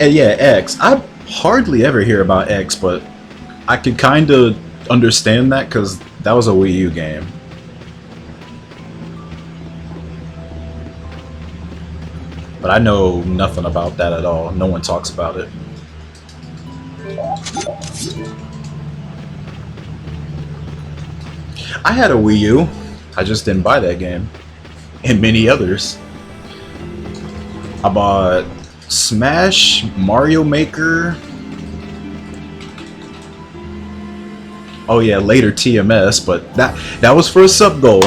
And yeah, X. I hardly ever hear about X, but I could kind of understand that because that was a Wii U game. But I know nothing about that at all. No one talks about it. I had a Wii U. I just didn't buy that game. And many others. I bought Smash, Mario Maker. Oh yeah, later TMS, but that was for a sub goal.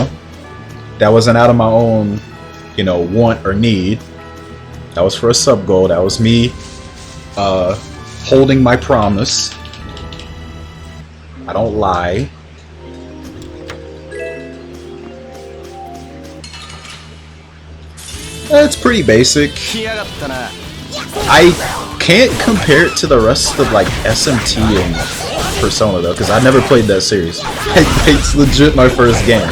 That wasn't out of my own, you know, want or need. That was for a sub goal. That was me holding my promise. I don't lie. It's pretty basic. I can't compare it to the rest of like SMT and Persona though, because I never played that series. It's legit my first game.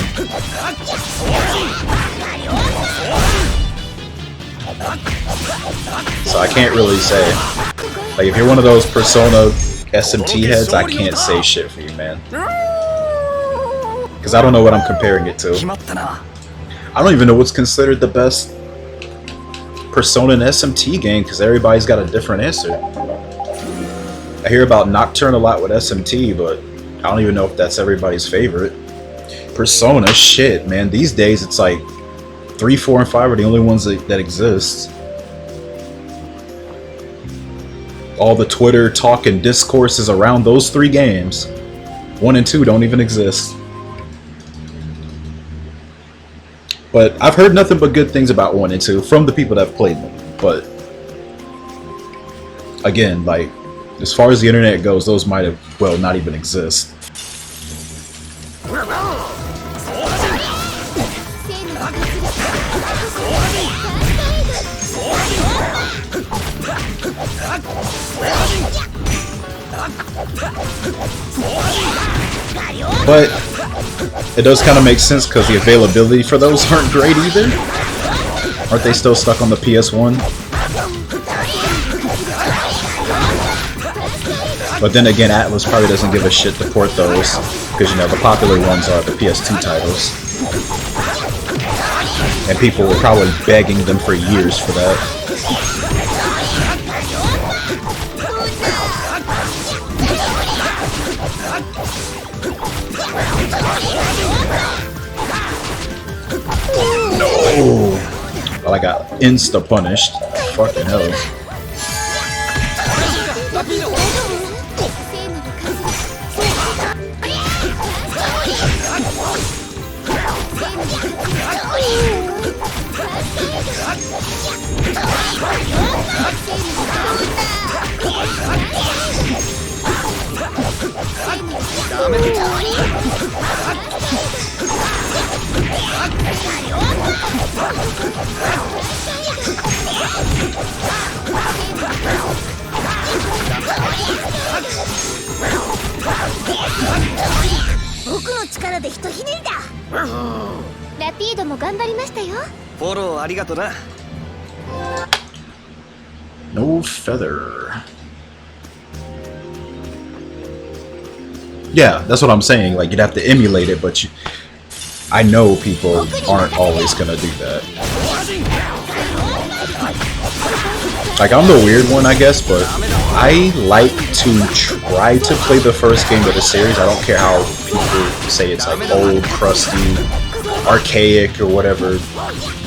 So I can't really say. Like if you're one of those Persona SMT heads, I can't say shit for you, man. Because I don't know what I'm comparing it to. I don't even know what's considered the best Persona and SMT game because everybody's got a different answer. I hear about Nocturne a lot with SMT, but I don't even know if that's everybody's favorite. Persona, shit, man. These days it's like 3, 4, and 5 are the only ones that exist. All the Twitter talk and discourses around those 3 games. 1 and 2 don't even exist. But I've heard nothing but good things about 1 and 2 from the people that have played them. But again, like, as far as the internet goes, those might have, well, not even exist. But it does kind of make sense because the availability for those aren't great either. Aren't they still stuck on the PS1? But then again, Atlas probably doesn't give a shit to port those because, you know, the popular ones are the PS2 titles. And people were probably begging them for years for that. No! Well, I got insta-punished. Fucking hell. No feather. Yeah, that's what I'm saying. Like, you'd have to emulate it, but I know people aren't always gonna do that. Like, I'm the weird one, I guess, but I like to try to play the first game of the series. I don't care how people say it's like old, crusty, archaic, or whatever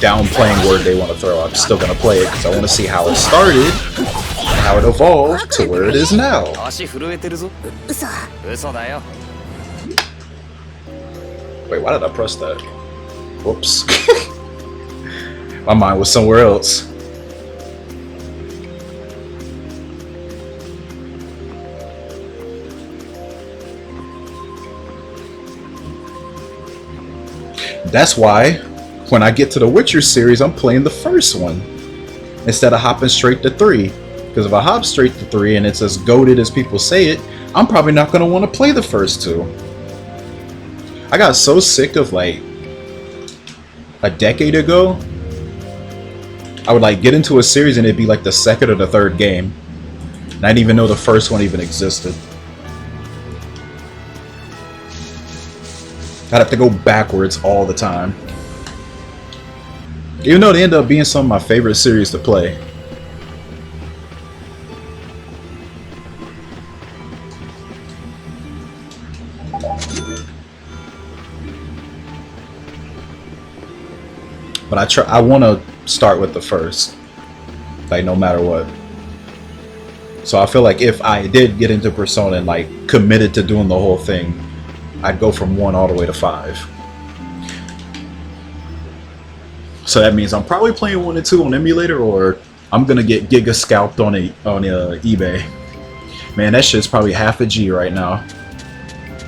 downplaying word they want to throw. I'm still gonna play it because I want to see how it started and how it evolved to where it is now. Wait, why did I press that? Whoops. My mind was somewhere else. That's why when I get to the Witcher series, I'm playing the first one instead of hopping straight to 3. Because if I hop straight to 3 and it's as goated as people say it, I'm probably not going to want to play the first 2. I got so sick of, like, a decade ago, I would like get into a series and it'd be like the second or the third game. And I didn't even know the first one even existed. I'd have to go backwards all the time. Even though they end up being some of my favorite series to play. But I want to start with the first, like, no matter what. So I feel like if I did get into Persona and like committed to doing the whole thing, I'd go from 1 all the way to 5. So that means I'm probably playing 1 and 2 on emulator, or I'm gonna get Giga scalped on eBay. Man, that shit's probably half a G right now.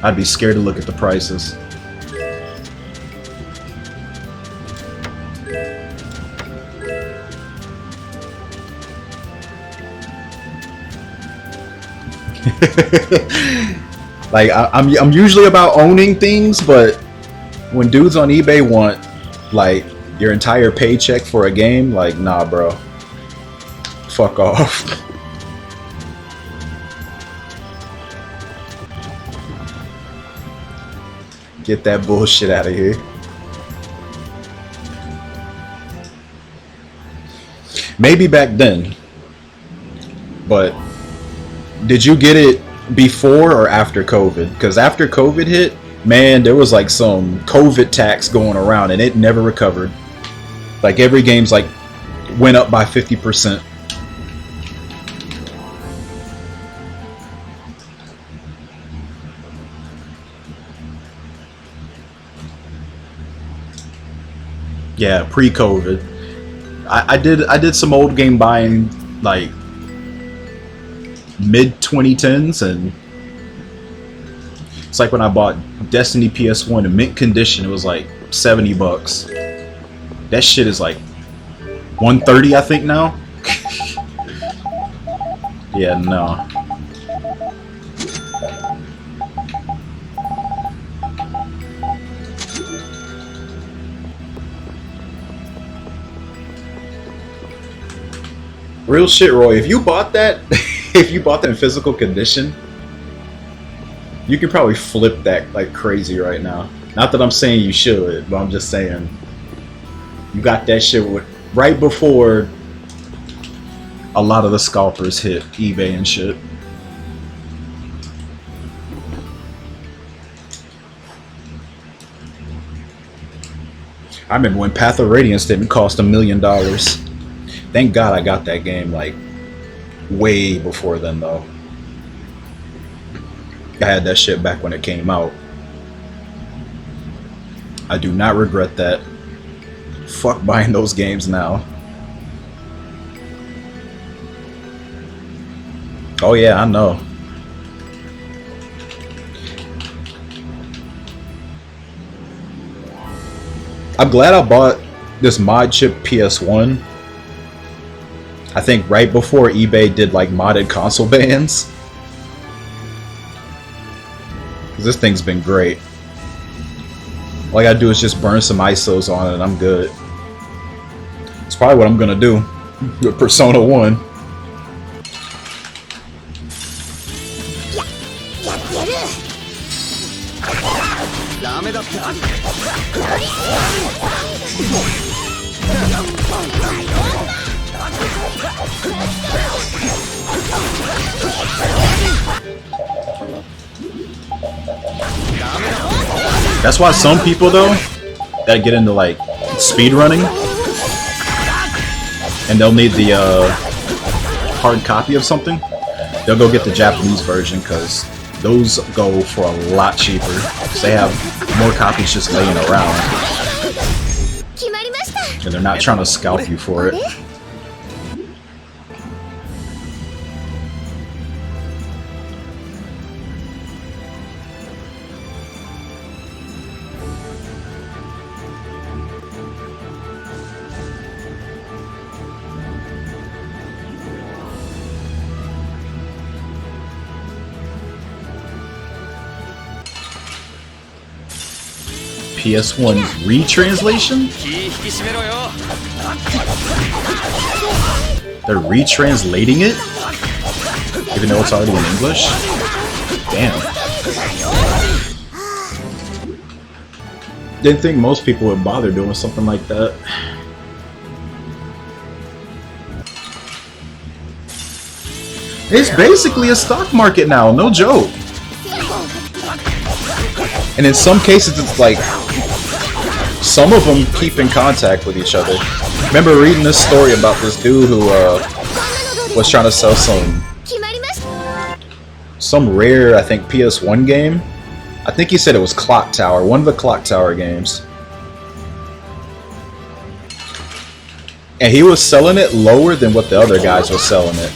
I'd be scared to look at the prices. Like, I'm usually about owning things, but when dudes on eBay want like your entire paycheck for a game, like, nah, bro, fuck off. Get that bullshit out of here. Maybe back then, but did you get it before or after COVID? Because after COVID hit, man, there was like some COVID tax going around and it never recovered. Like, every game's like went up by 50%. Yeah, pre-COVID. I did some old game buying like mid 2010s, and it's like when I bought Destiny PS1 in mint condition, it was like $70. That shit is like $130, I think now. Yeah, no. Real shit, Roy. If you bought that, if you bought that in physical condition, you could probably flip that like crazy right now. Not that I'm saying you should, but I'm just saying you got that shit with, right before a lot of the scalpers hit eBay and shit. I remember when Path of Radiance didn't cost $1 million. Thank God I got that game like way before then though. I had that shit back when it came out. I do not regret that. Fuck buying those games now. Oh yeah, I know. I'm glad I bought this mod chip PS1. I think right before eBay did like modded console bans. This thing's been great. All I gotta do is just burn some ISOs on it and I'm good. It's probably what I'm gonna do with Persona 1. That's why some people though that get into like speedrunning and they'll need the hard copy of something, they'll go get the Japanese version because those go for a lot cheaper. They have more copies just laying around and they're not trying to scalp you for it. PS1 retranslation? They're retranslating it? Even though it's already in English? Damn. Didn't think most people would bother doing something like that. It's basically a stock market now, no joke. And in some cases it's like some of them keep in contact with each other. Remember reading this story about this dude who was trying to sell some rare, I think, PS1 game. I think he said it was Clock Tower, one of the Clock Tower games. And he was selling it lower than what the other guys were selling it.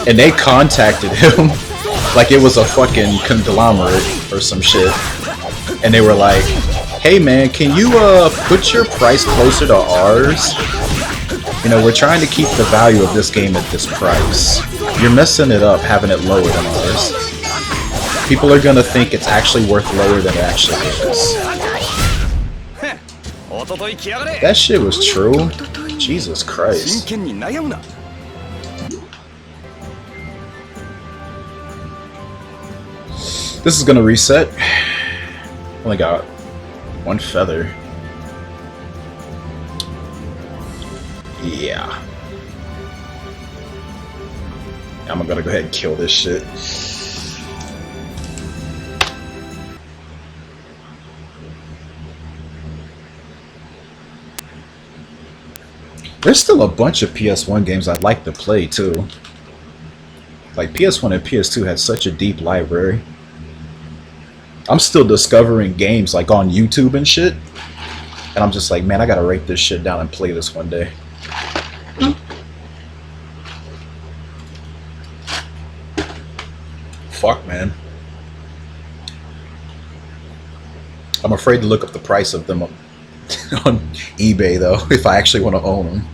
And they contacted him like it was a fucking conglomerate or some shit. And they were like, hey man, can you put your price closer to ours? You know, we're trying to keep the value of this game at this price. You're messing it up having it lower than ours. People are gonna think it's actually worth lower than it actually is. That shit was true. Jesus Christ. This is gonna reset. Only got one feather. Yeah. I'm gonna go ahead and kill this shit. There's still a bunch of PS1 games I'd like to play too. Like PS1 and PS2 had such a deep library. I'm still discovering games like on YouTube and shit And I'm just like, man, I gotta write this shit down and play this one day. Fuck, man. I'm afraid to look up the price of them on eBay, though, if I actually want to own them.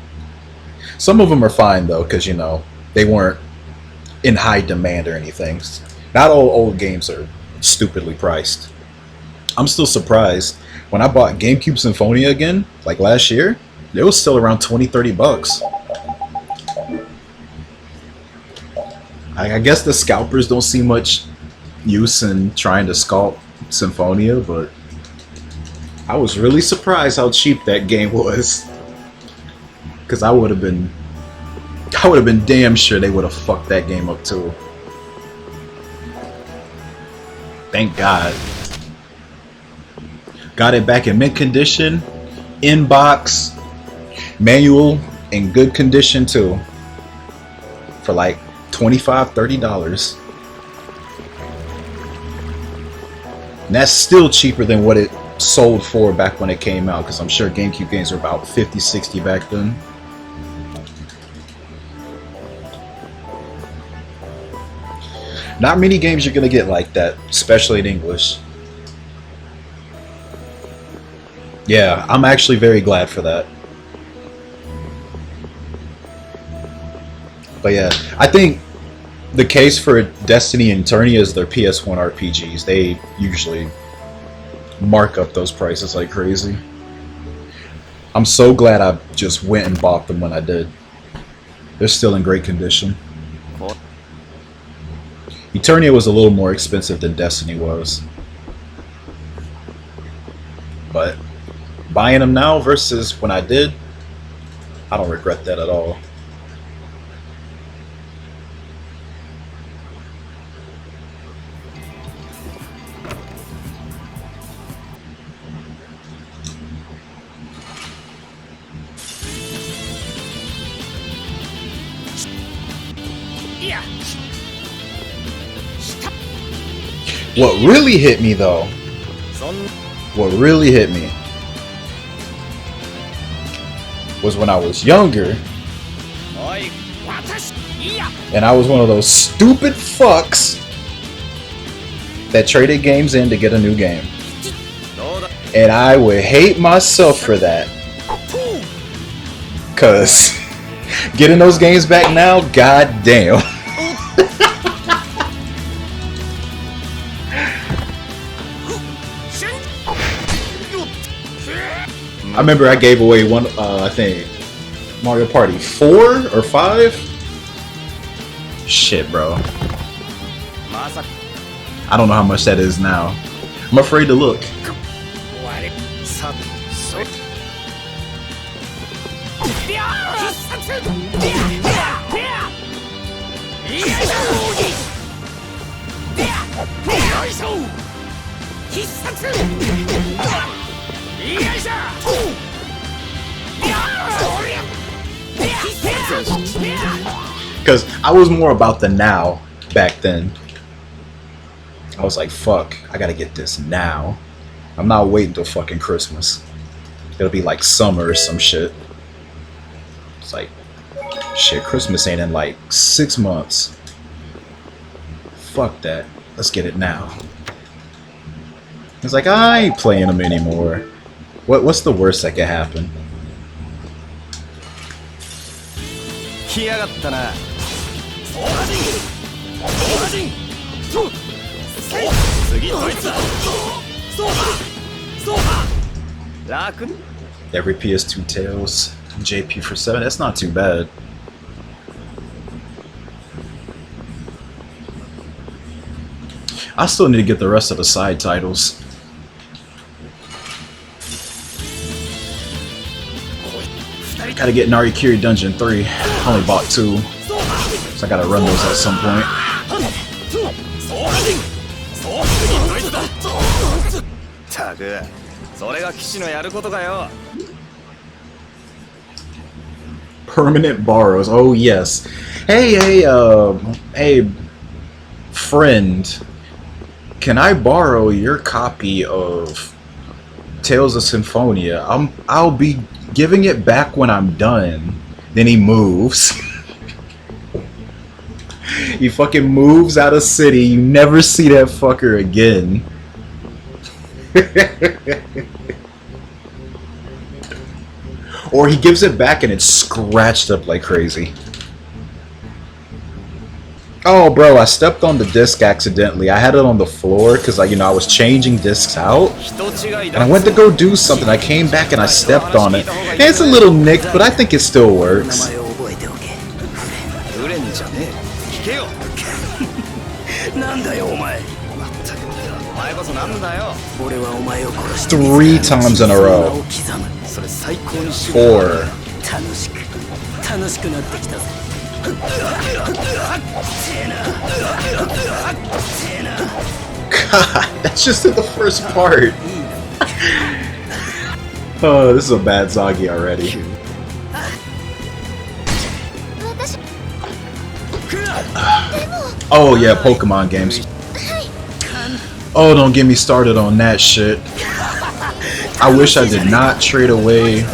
Some of them are fine, though, because, you know, they weren't in high demand or anything. Not all old games are stupidly priced. I'm still surprised. When I bought GameCube Symphonia again, like last year, it was still around 20-30 bucks. I guess the scalpers don't see much use in trying to scalp Symphonia, but I was really surprised how cheap that game was. Because I would have been damn sure they would have fucked that game up too. Thank God. Got it back in mint condition, in box, manual, in good condition too. For like $25-$30. And that's still cheaper than what it sold for back when it came out, because I'm sure GameCube games were about $50-$60 back then. Not many games you're gonna get like that, especially in English. Yeah, I'm actually very glad for that. But yeah, I think the case for Destiny and Eternia is their PS1 RPGs. They usually mark up those prices like crazy. I'm so glad I just went and bought them when I did. They're still in great condition. Eternia was a little more expensive than Destiny was. But buying them now versus when I did, I don't regret that at all. What really hit me though, was when I was younger and I was one of those stupid fucks that traded games in to get a new game. And I would hate myself for that. Cause getting those games back now, god damn. I remember I gave away one, I think, Mario Party 4 or 5? Shit, bro. I don't know how much that is now. I'm afraid to look. Because I was more about the now back then. I was like, fuck, I gotta get this now. I'm not waiting till fucking Christmas. It'll be like summer or some shit. It's like, shit, Christmas ain't in like 6 months. Fuck that. Let's get it now. It's like, I ain't playing them anymore. What's the worst that could happen? Every PS2 Tales, JP for 7. That's not too bad. I still need to get the rest of the side titles. Gotta get Narikiri Dungeon 3. I only bought 2, so I gotta run those at some point. Permanent borrows. Oh yes. Hey, friend. Can I borrow your copy of Tales of Symphonia. I'll be giving it back when I'm done. Then he moves. He fucking moves out of city. You never see that fucker again. Or he gives it back and it's scratched up like crazy. Oh, bro, I stepped on the disc accidentally. I had it on the floor because I was changing discs out. And I went to go do something. I came back and I stepped on it. And it's a little nicked, but I think it still works. 3 times in a row. 4. God, that's just in the first part. Oh, this is a bad Zagi already. Oh yeah, Pokemon games. Oh, don't get me started on that shit. I wish I did not trade away. I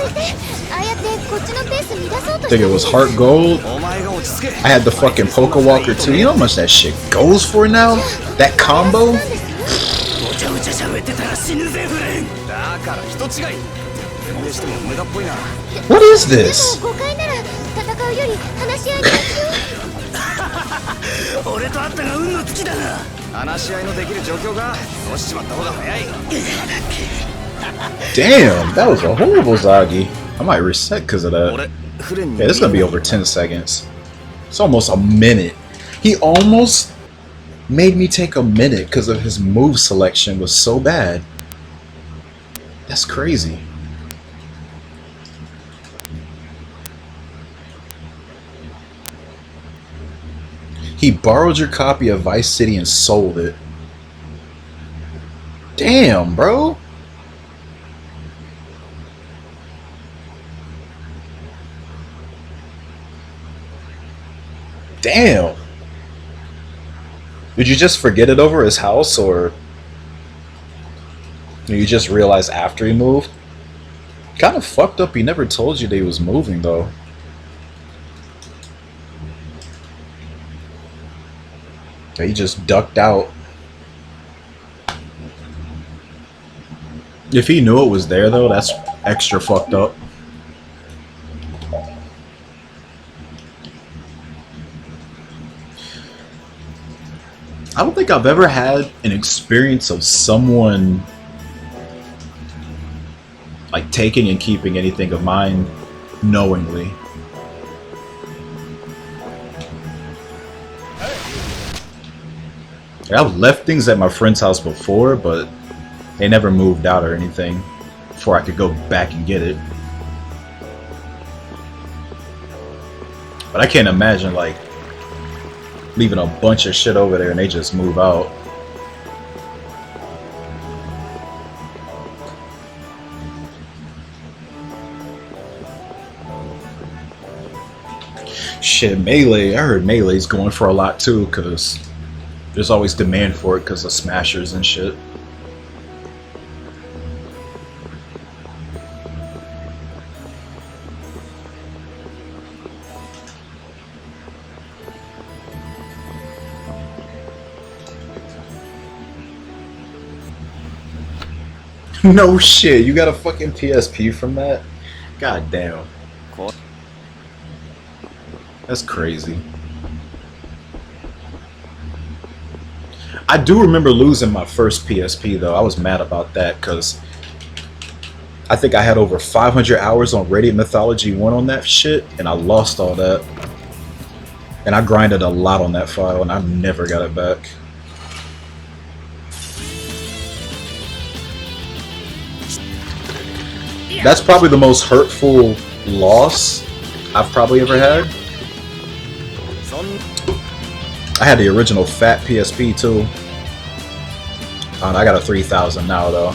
think it was Heart Gold. I had the fucking Poke Walker too. You know how much that shit goes for now? That combo? What is this? Damn, that was a horrible Zagi. I might reset because of that. Yeah, this is gonna be over 10 seconds. It's almost a minute. He almost made me take a minute because of his move selection was so bad. That's crazy. He borrowed your copy of Vice City and sold it. Damn, bro. Damn. Did you just forget it over his house, or you just realize after he moved? Kind of fucked up. He never told you that he was moving, though. He just ducked out. If he knew it was there, though, that's extra fucked up. I don't think I've ever had an experience of someone like taking and keeping anything of mine knowingly. I've left things at my friend's house before, but they never moved out or anything before I could go back and get it. But I can't imagine like leaving a bunch of shit over there and they just move out. Shit, Melee. I heard Melee's going for a lot too, because there's always demand for it because of smashers and shit. No shit, you got a fucking PSP from that? God damn. That's crazy. I do remember losing my first PSP though. I was mad about that because I think I had over 500 hours on Radiant Mythology 1 on that shit, and I lost all that. And I grinded a lot on that file and I never got it back. That's probably the most hurtful loss I've probably ever had. I had the original fat PSP too. I got a 3000 now though.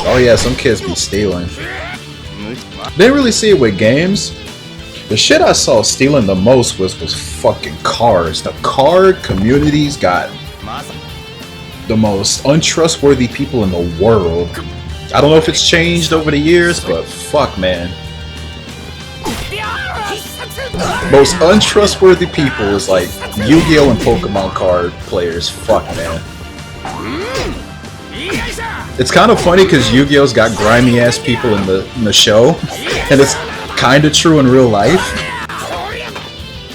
Oh yeah, some kids be stealing. Didn't really see it with games. The shit I saw stealing the most was fucking cars. The car communities got the most untrustworthy people in the world. I don't know if it's changed over the years, but fuck, man. Most untrustworthy people is like Yu-Gi-Oh! And Pokemon card players. Fuck, man. It's kind of funny because Yu-Gi-Oh's got grimy ass people in the show, and it's kind of true in real life.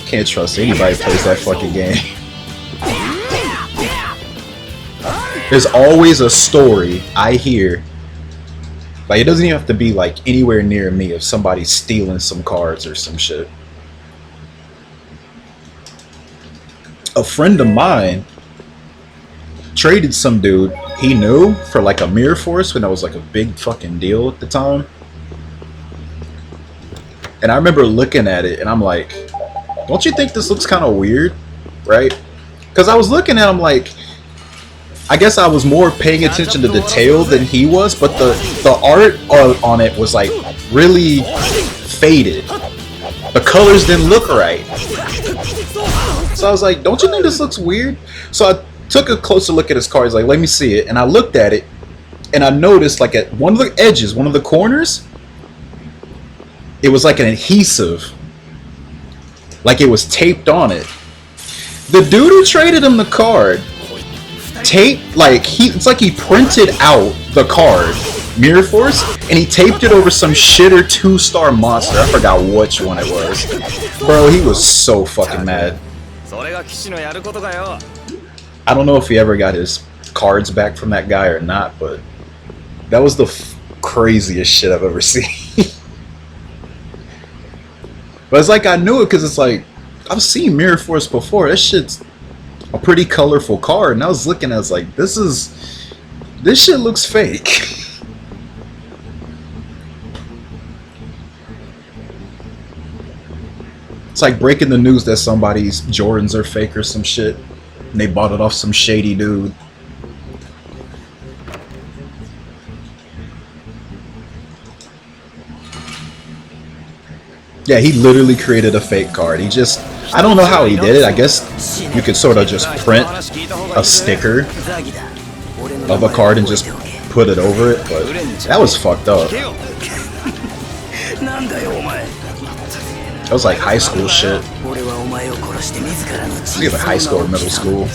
Can't trust anybody who plays that fucking game. There's always a story I hear. Like, it doesn't even have to be like anywhere near me if somebody's stealing some cards or some shit. A friend of mine traded some dude he knew for like a Mirror Force when that was like a big fucking deal at the time. And I remember looking at it and I'm like, don't you think this looks kind of weird? Right? Because I was looking at him like, I guess I was more paying attention to detail than he was, but the art on it was like really faded. The colors didn't look right. So I was like, don't you think this looks weird? So I took a closer look at his cards, like, let me see it. And I looked at it, and I noticed, like, at one of the edges, one of the corners, it was like an adhesive. Like it was taped on it. The dude who traded him the card, taped, like, it's like he printed out the card, Mirror Force, and he taped it over some shitter 2-star monster. I forgot which one it was. Bro, he was so fucking mad. I don't know if he ever got his cards back from that guy or not, but that was the craziest shit I've ever seen. But it's like I knew it because it's like, I've seen Mirror Force before. This shit's a pretty colorful card, and I was looking, I was like, this shit looks fake. It's like breaking the news that somebody's Jordans are fake or some shit, and they bought it off some shady dude. Yeah, he literally created a fake card. He just, I don't know how he did it. I guess you could sort of just print a sticker of a card and just put it over it, but that was fucked up. That was like high school shit. It's either high school or middle school.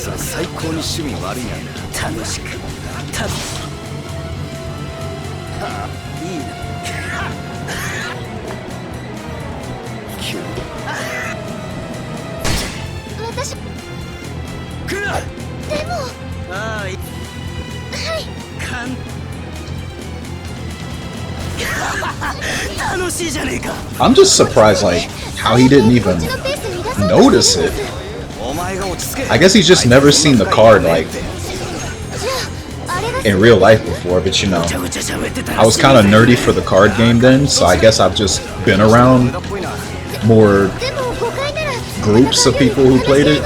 I'm just surprised, like, how he didn't even notice it. I guess he's just never seen the card, like, in real life before, but you know, I was kind of nerdy for the card game then, so I guess I've just been around more groups of people who played it.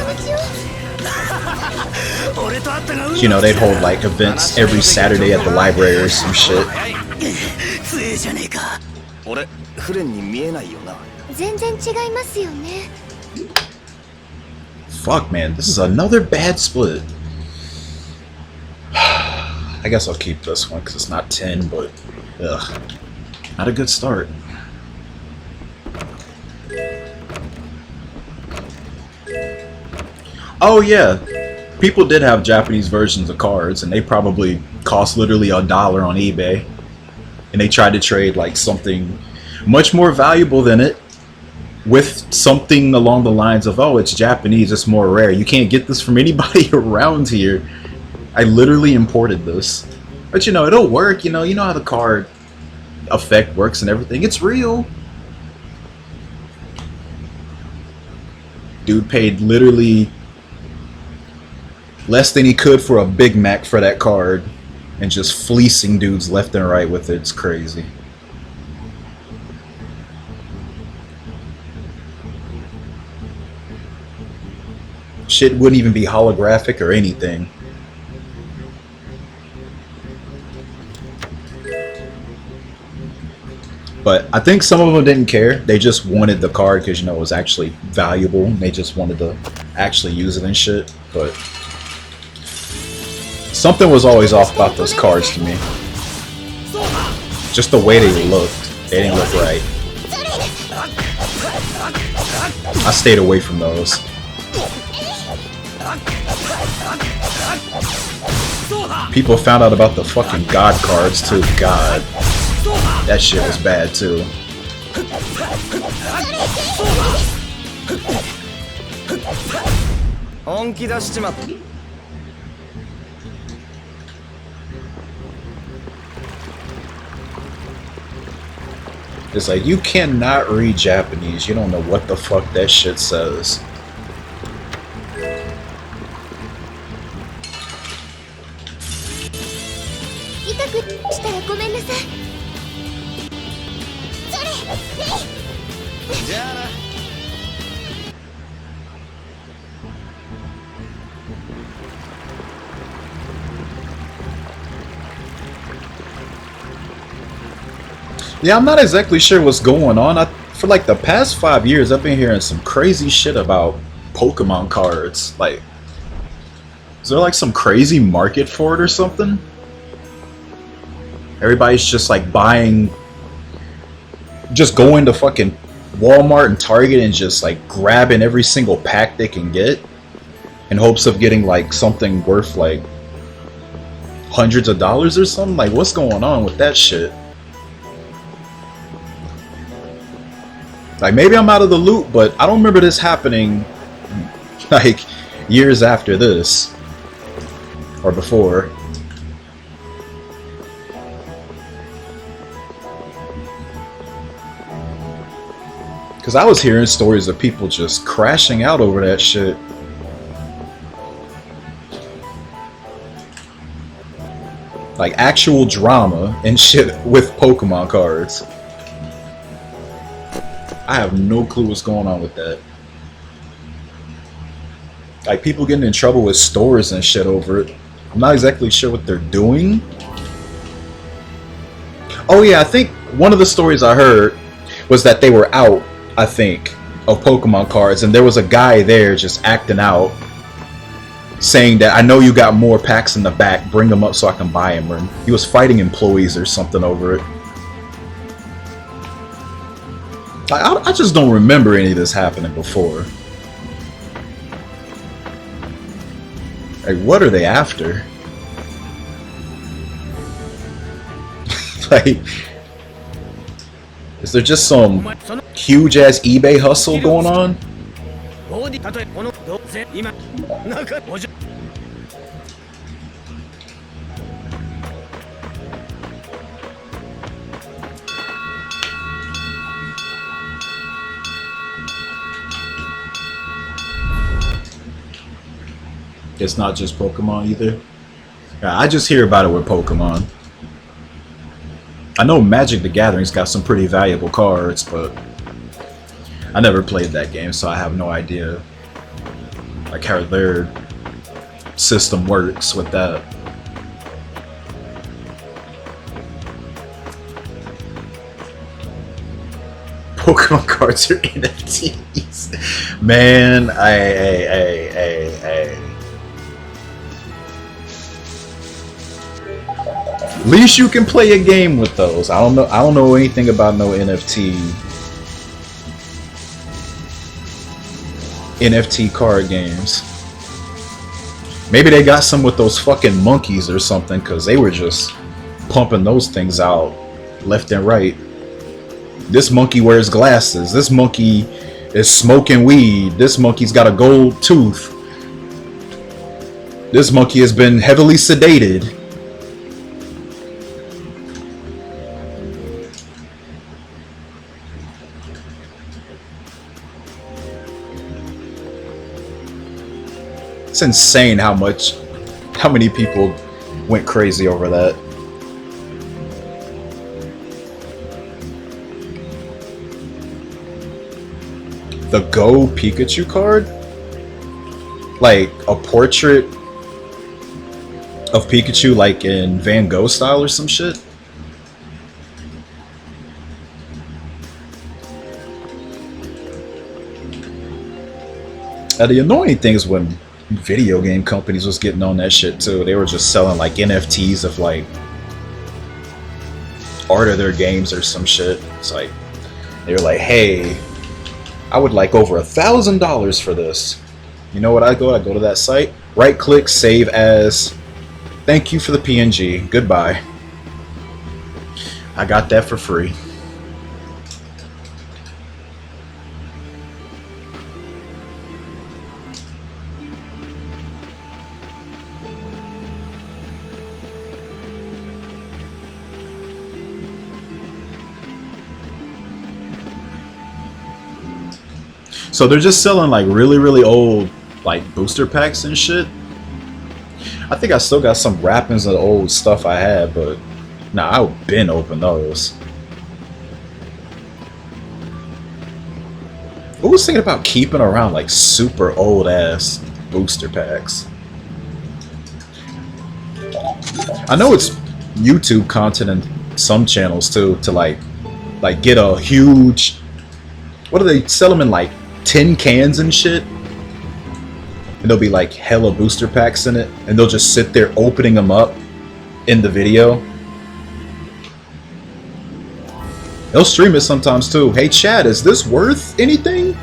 You know, they'd hold like events every Saturday at the library or some shit. Fuck, man, this is another bad split. I guess I'll keep this one because it's not 10, but ugh, not a good start. Oh yeah, people did have Japanese versions of cards, and they probably cost literally $1 on eBay. And they tried to trade like something much more valuable than it with something along the lines of, oh, it's Japanese, it's more rare. You can't get this from anybody around here. I literally imported this. But you know, it'll work, you know how the card effect works and everything. It's real. Dude paid literally less than he could for a Big Mac for that card, and just fleecing dudes left and right with it. It's crazy. Shit wouldn't even be holographic or anything. But I think some of them didn't care. They just wanted the card because, you know, it was actually valuable. And they just wanted to actually use it and shit. But something was always off about those cards to me. Just the way they looked. They didn't look right. I stayed away from those. People found out about the fucking God cards too. God. That shit was bad too. It's like, you cannot read Japanese. You don't know what the fuck that shit says. Yeah, I'm not exactly sure what's going on. For like the past 5 years, I've been hearing some crazy shit about Pokemon cards. Like, is there like some crazy market for it or something? Everybody's just like buying, just going to fucking Walmart and Target and just like grabbing every single pack they can get in hopes of getting like something worth like hundreds of dollars or something. Like, what's going on with that shit? Like, maybe I'm out of the loop, but I don't remember this happening like years after this or before. Because I was hearing stories of people just crashing out over that shit. Like actual drama and shit with Pokemon cards. I have no clue what's going on with that. Like, people getting in trouble with stores and shit over it. I'm not exactly sure what they're doing. Oh yeah, I think one of the stories I heard was that they were out, I think, of Pokemon cards, and there was a guy there just acting out, saying that, I know you got more packs in the back, bring them up so I can buy them. Or he was fighting employees or something over it. I just don't remember any of this happening before. Like, what are they after? Like, is there just some huge ass eBay hustle going on? It's not just Pokemon either. Yeah, I just hear about it with Pokemon. I know Magic the Gathering's got some pretty valuable cards, but I never played that game, so I have no idea like how their system works with that. Pokemon cards are NFTs. Man, At least you can play a game with those. I don't know anything about no NFT card games. Maybe they got some with those fucking monkeys or something, because they were just pumping those things out left and right. This monkey wears glasses. This monkey is smoking weed. This monkey's got a gold tooth. This monkey has been heavily sedated. It's insane how many people went crazy over that. The Go Pikachu card? like a portrait of Pikachu like in Van Gogh style or some shit. The annoying thing is when video game companies was getting on that shit too. They were just selling like NFTs of like art of their games or some shit. It's like they were like, hey, I would like over $1,000 for this. You know what I go? I go to that site, right click, save as, thank you for the PNG, goodbye. I got that for free. So they're just selling like really old like booster packs and shit. I think I still got some wrappings of the old stuff I had, but nah, I've been open those. Who was thinking about keeping around like super old ass booster packs? I know it's YouTube content and some channels too to like get a huge, what do they sell them in, like tin cans and shit, and there'll be like hella booster packs in it, and they'll just sit there opening them up in the video. They'll stream it sometimes too. Hey Chad, is this worth anything?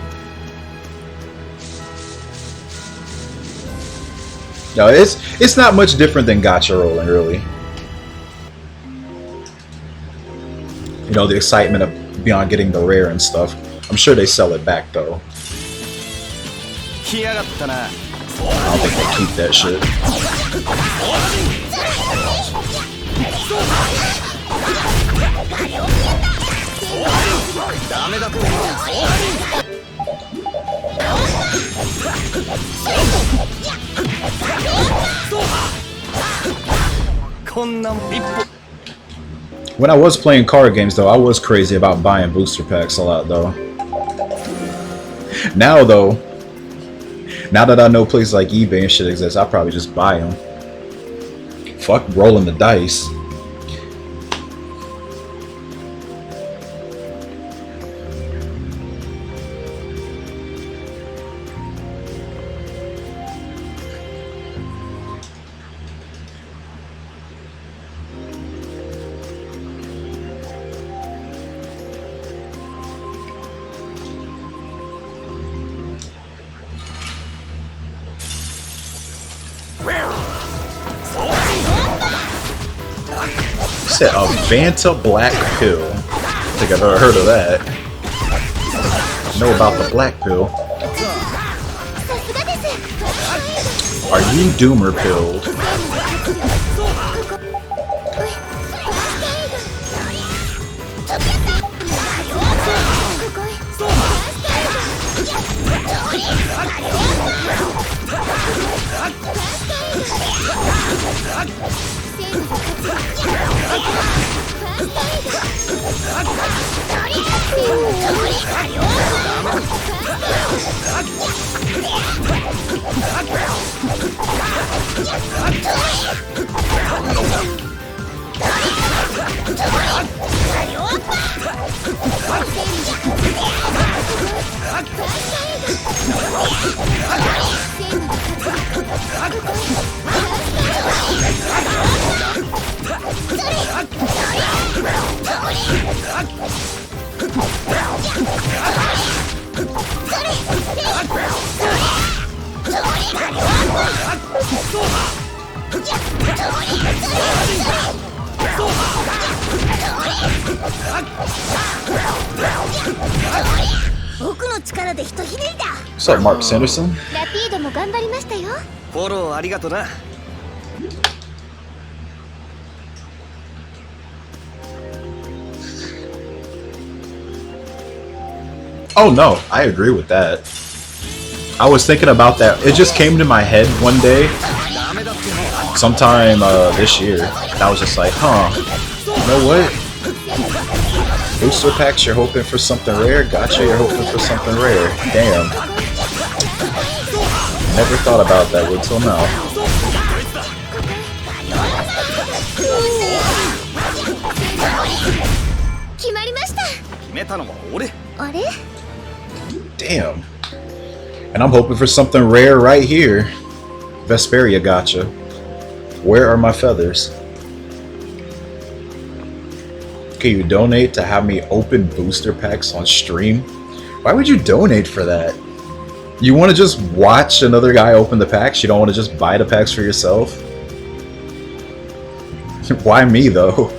No, it's not much different than gacha rolling, really. You know, the excitement of beyond getting the rare and stuff. I'm sure they sell it back though. I don't think they keep that shit. When I was playing card games though, I was crazy about buying booster packs a lot though. Now though, now that I know places like eBay and shit exist, I'll probably just buy them. Fuck rolling the dice. Said a Vanta Black Pill. I think I've ever heard of that. Know about the Black Pill. Are you Doomer pilled? What's up, Mark Sanderson? Oh no, I agree with that. I was thinking about that. It just came to my head one day, sometime this year. And I was just like, huh, you know what? Booster packs, you're hoping for something rare. Gotcha, you're hoping for something rare. Damn. Never thought about that until now. 決まりました。決めたのは俺。あれ？ Damn. And I'm hoping for something rare right here. Vesperia gotcha. Where are my feathers? Can you donate to have me open booster packs on stream? Why would you donate for that? You want to just watch another guy open the packs? You don't want to just buy the packs for yourself? Why me though?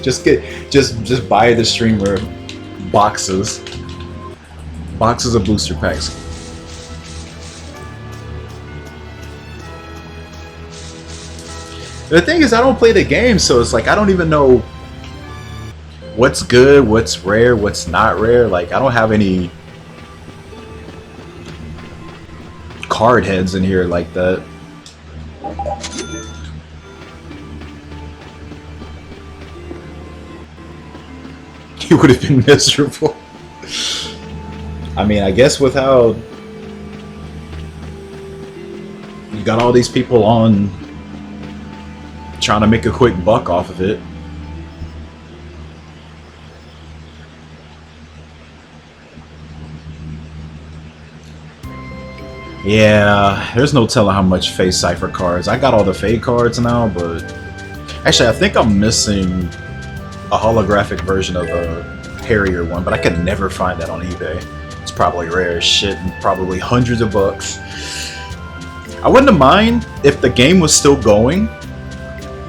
Just buy the streamer boxes of booster packs. The thing is, I don't play the game, so it's like I don't even know what's good, what's rare, what's not rare. Like I don't have any card heads in here like that. He would have been miserable. I mean, I guess with how you got all these people on trying to make a quick buck off of it. Yeah, there's no telling how much face cipher cards. I got all the fade cards now, but actually I think I'm missing a holographic version of a Harrier one, but I could never find that on eBay. It's probably rare as shit and probably hundreds of bucks. I wouldn't mind if the game was still going,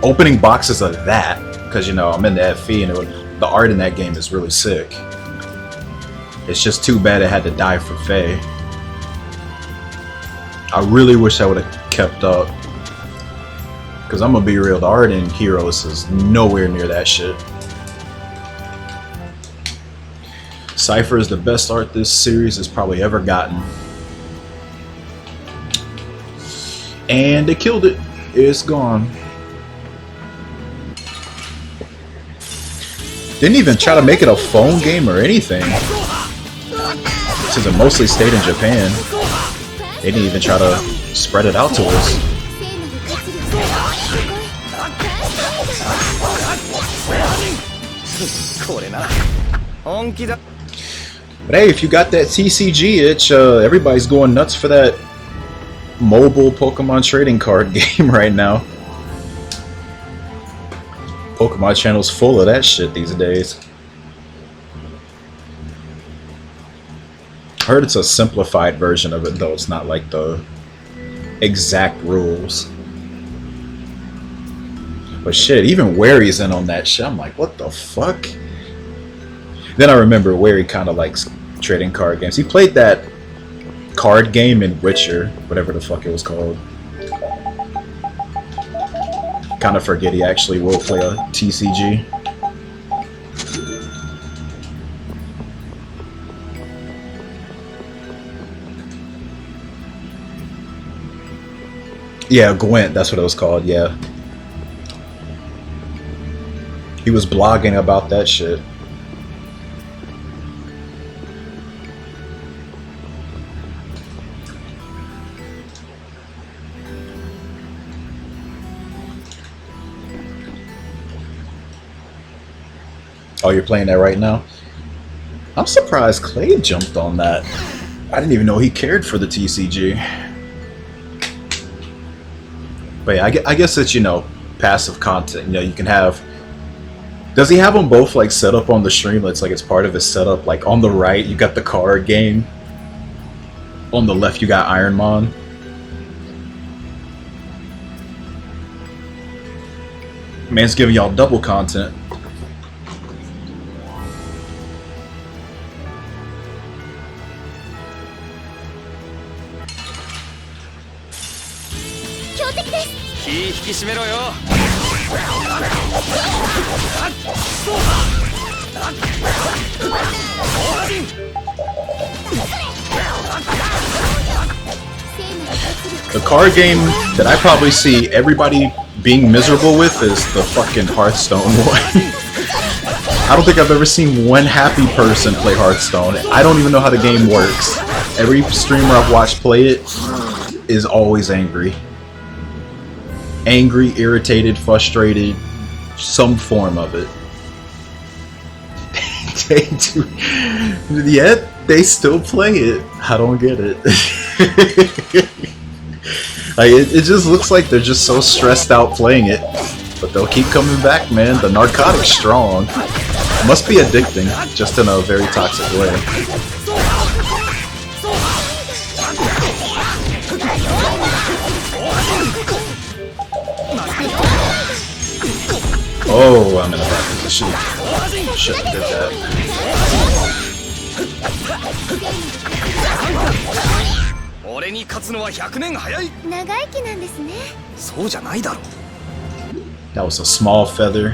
opening boxes of that, because you know I'm into FE and the art in that game is really sick. It's just too bad it had to die for Faye. I really wish I would have kept up, because I'm gonna be real, the art in Heroes is nowhere near that shit. Cypher is the best art this series has probably ever gotten. And they killed it. It's gone. Didn't even try to make it a phone game or anything. Since it mostly stayed in Japan. They didn't even try to spread it out to us. But hey, if you got that TCG itch, everybody's going nuts for that mobile Pokemon trading card game right now. Pokemon channel's full of that shit these days. I heard it's a simplified version of it though, it's not like the exact rules. But shit, even Wary's in on that shit. I'm like, what the fuck? Then I remember Wary kind of likes trading card games. He played that card game in Witcher, whatever the fuck it was called. Kind of forget he actually will play a TCG. Yeah, Gwent, that's what it was called, yeah. He was blogging about that shit. Oh, you're playing that right now? I'm surprised Clay jumped on that. I didn't even know he cared for the TCG. But yeah, I guess it's, you know, passive content. You know, you can have... Does he have them both, like, set up on the stream? It's like it's part of his setup. Like, on the right, you got the card game. On the left, you got Ironmon. Man's giving y'all double content. The card game that I probably see everybody being miserable with is the fucking Hearthstone one. I don't think I've ever seen one happy person play Hearthstone. I don't even know how the game works. Every streamer I've watched play it is always angry. Angry, irritated, frustrated, some form of it. Yet they still play it. I don't get it. Like, it just looks like they're just so stressed out playing it. But they'll keep coming back, man. The narcotic's strong. Must be addicting, just in a very toxic way. Oh, I'm in a bad position. Shouldn't have did that. That was a small feather.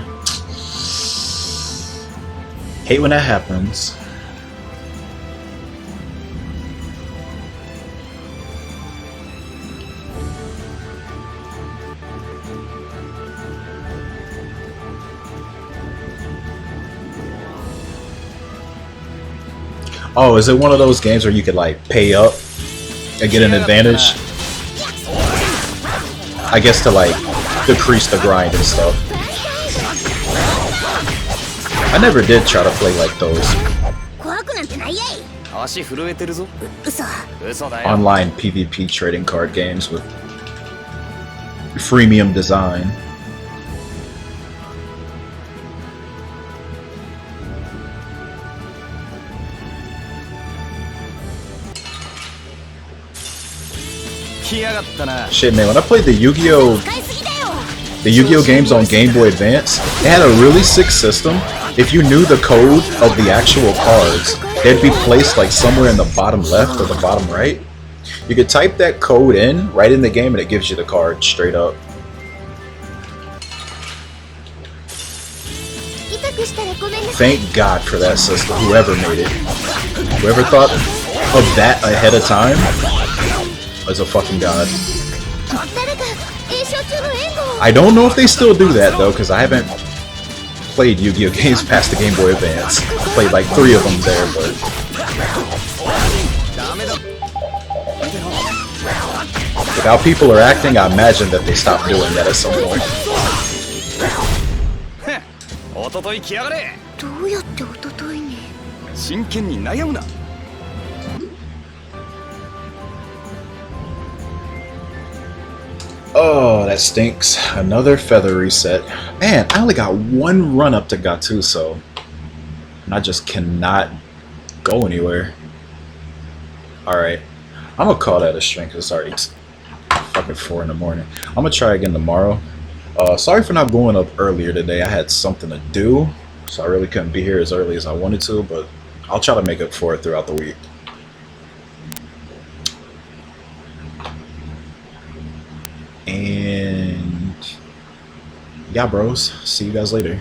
Hate when that happens. Oh, is it one of those games where you could like pay up and get an advantage? I guess to like decrease the grind and stuff. I never did try to play like those online PvP trading card games with freemium design. Shit, man, when I played the Yu-Gi-Oh games on Game Boy Advance, they had a really sick system. If you knew the code of the actual cards, they'd be placed like somewhere in the bottom left or the bottom right. You could type that code in right in the game and it gives you the card straight up. Thank God for that system, whoever made it. Whoever thought of that ahead of time is a fucking god. I don't know if they still do that though, because I haven't played Yu-Gi-Oh games past the Game Boy Advance. I played like 3 of them there, but with how people are acting, I imagine that they stopped doing that at some point. Oh, that stinks. Another feather reset. Man, I only got 1 run up to Gattuso. And I just cannot go anywhere. Alright. I'm gonna call that a stream because it's already fucking 4 in the morning. I'm gonna try again tomorrow. Sorry for not going up earlier today. I had something to do, so I really couldn't be here as early as I wanted to, but I'll try to make up for it throughout the week. And yeah, bros, see you guys later.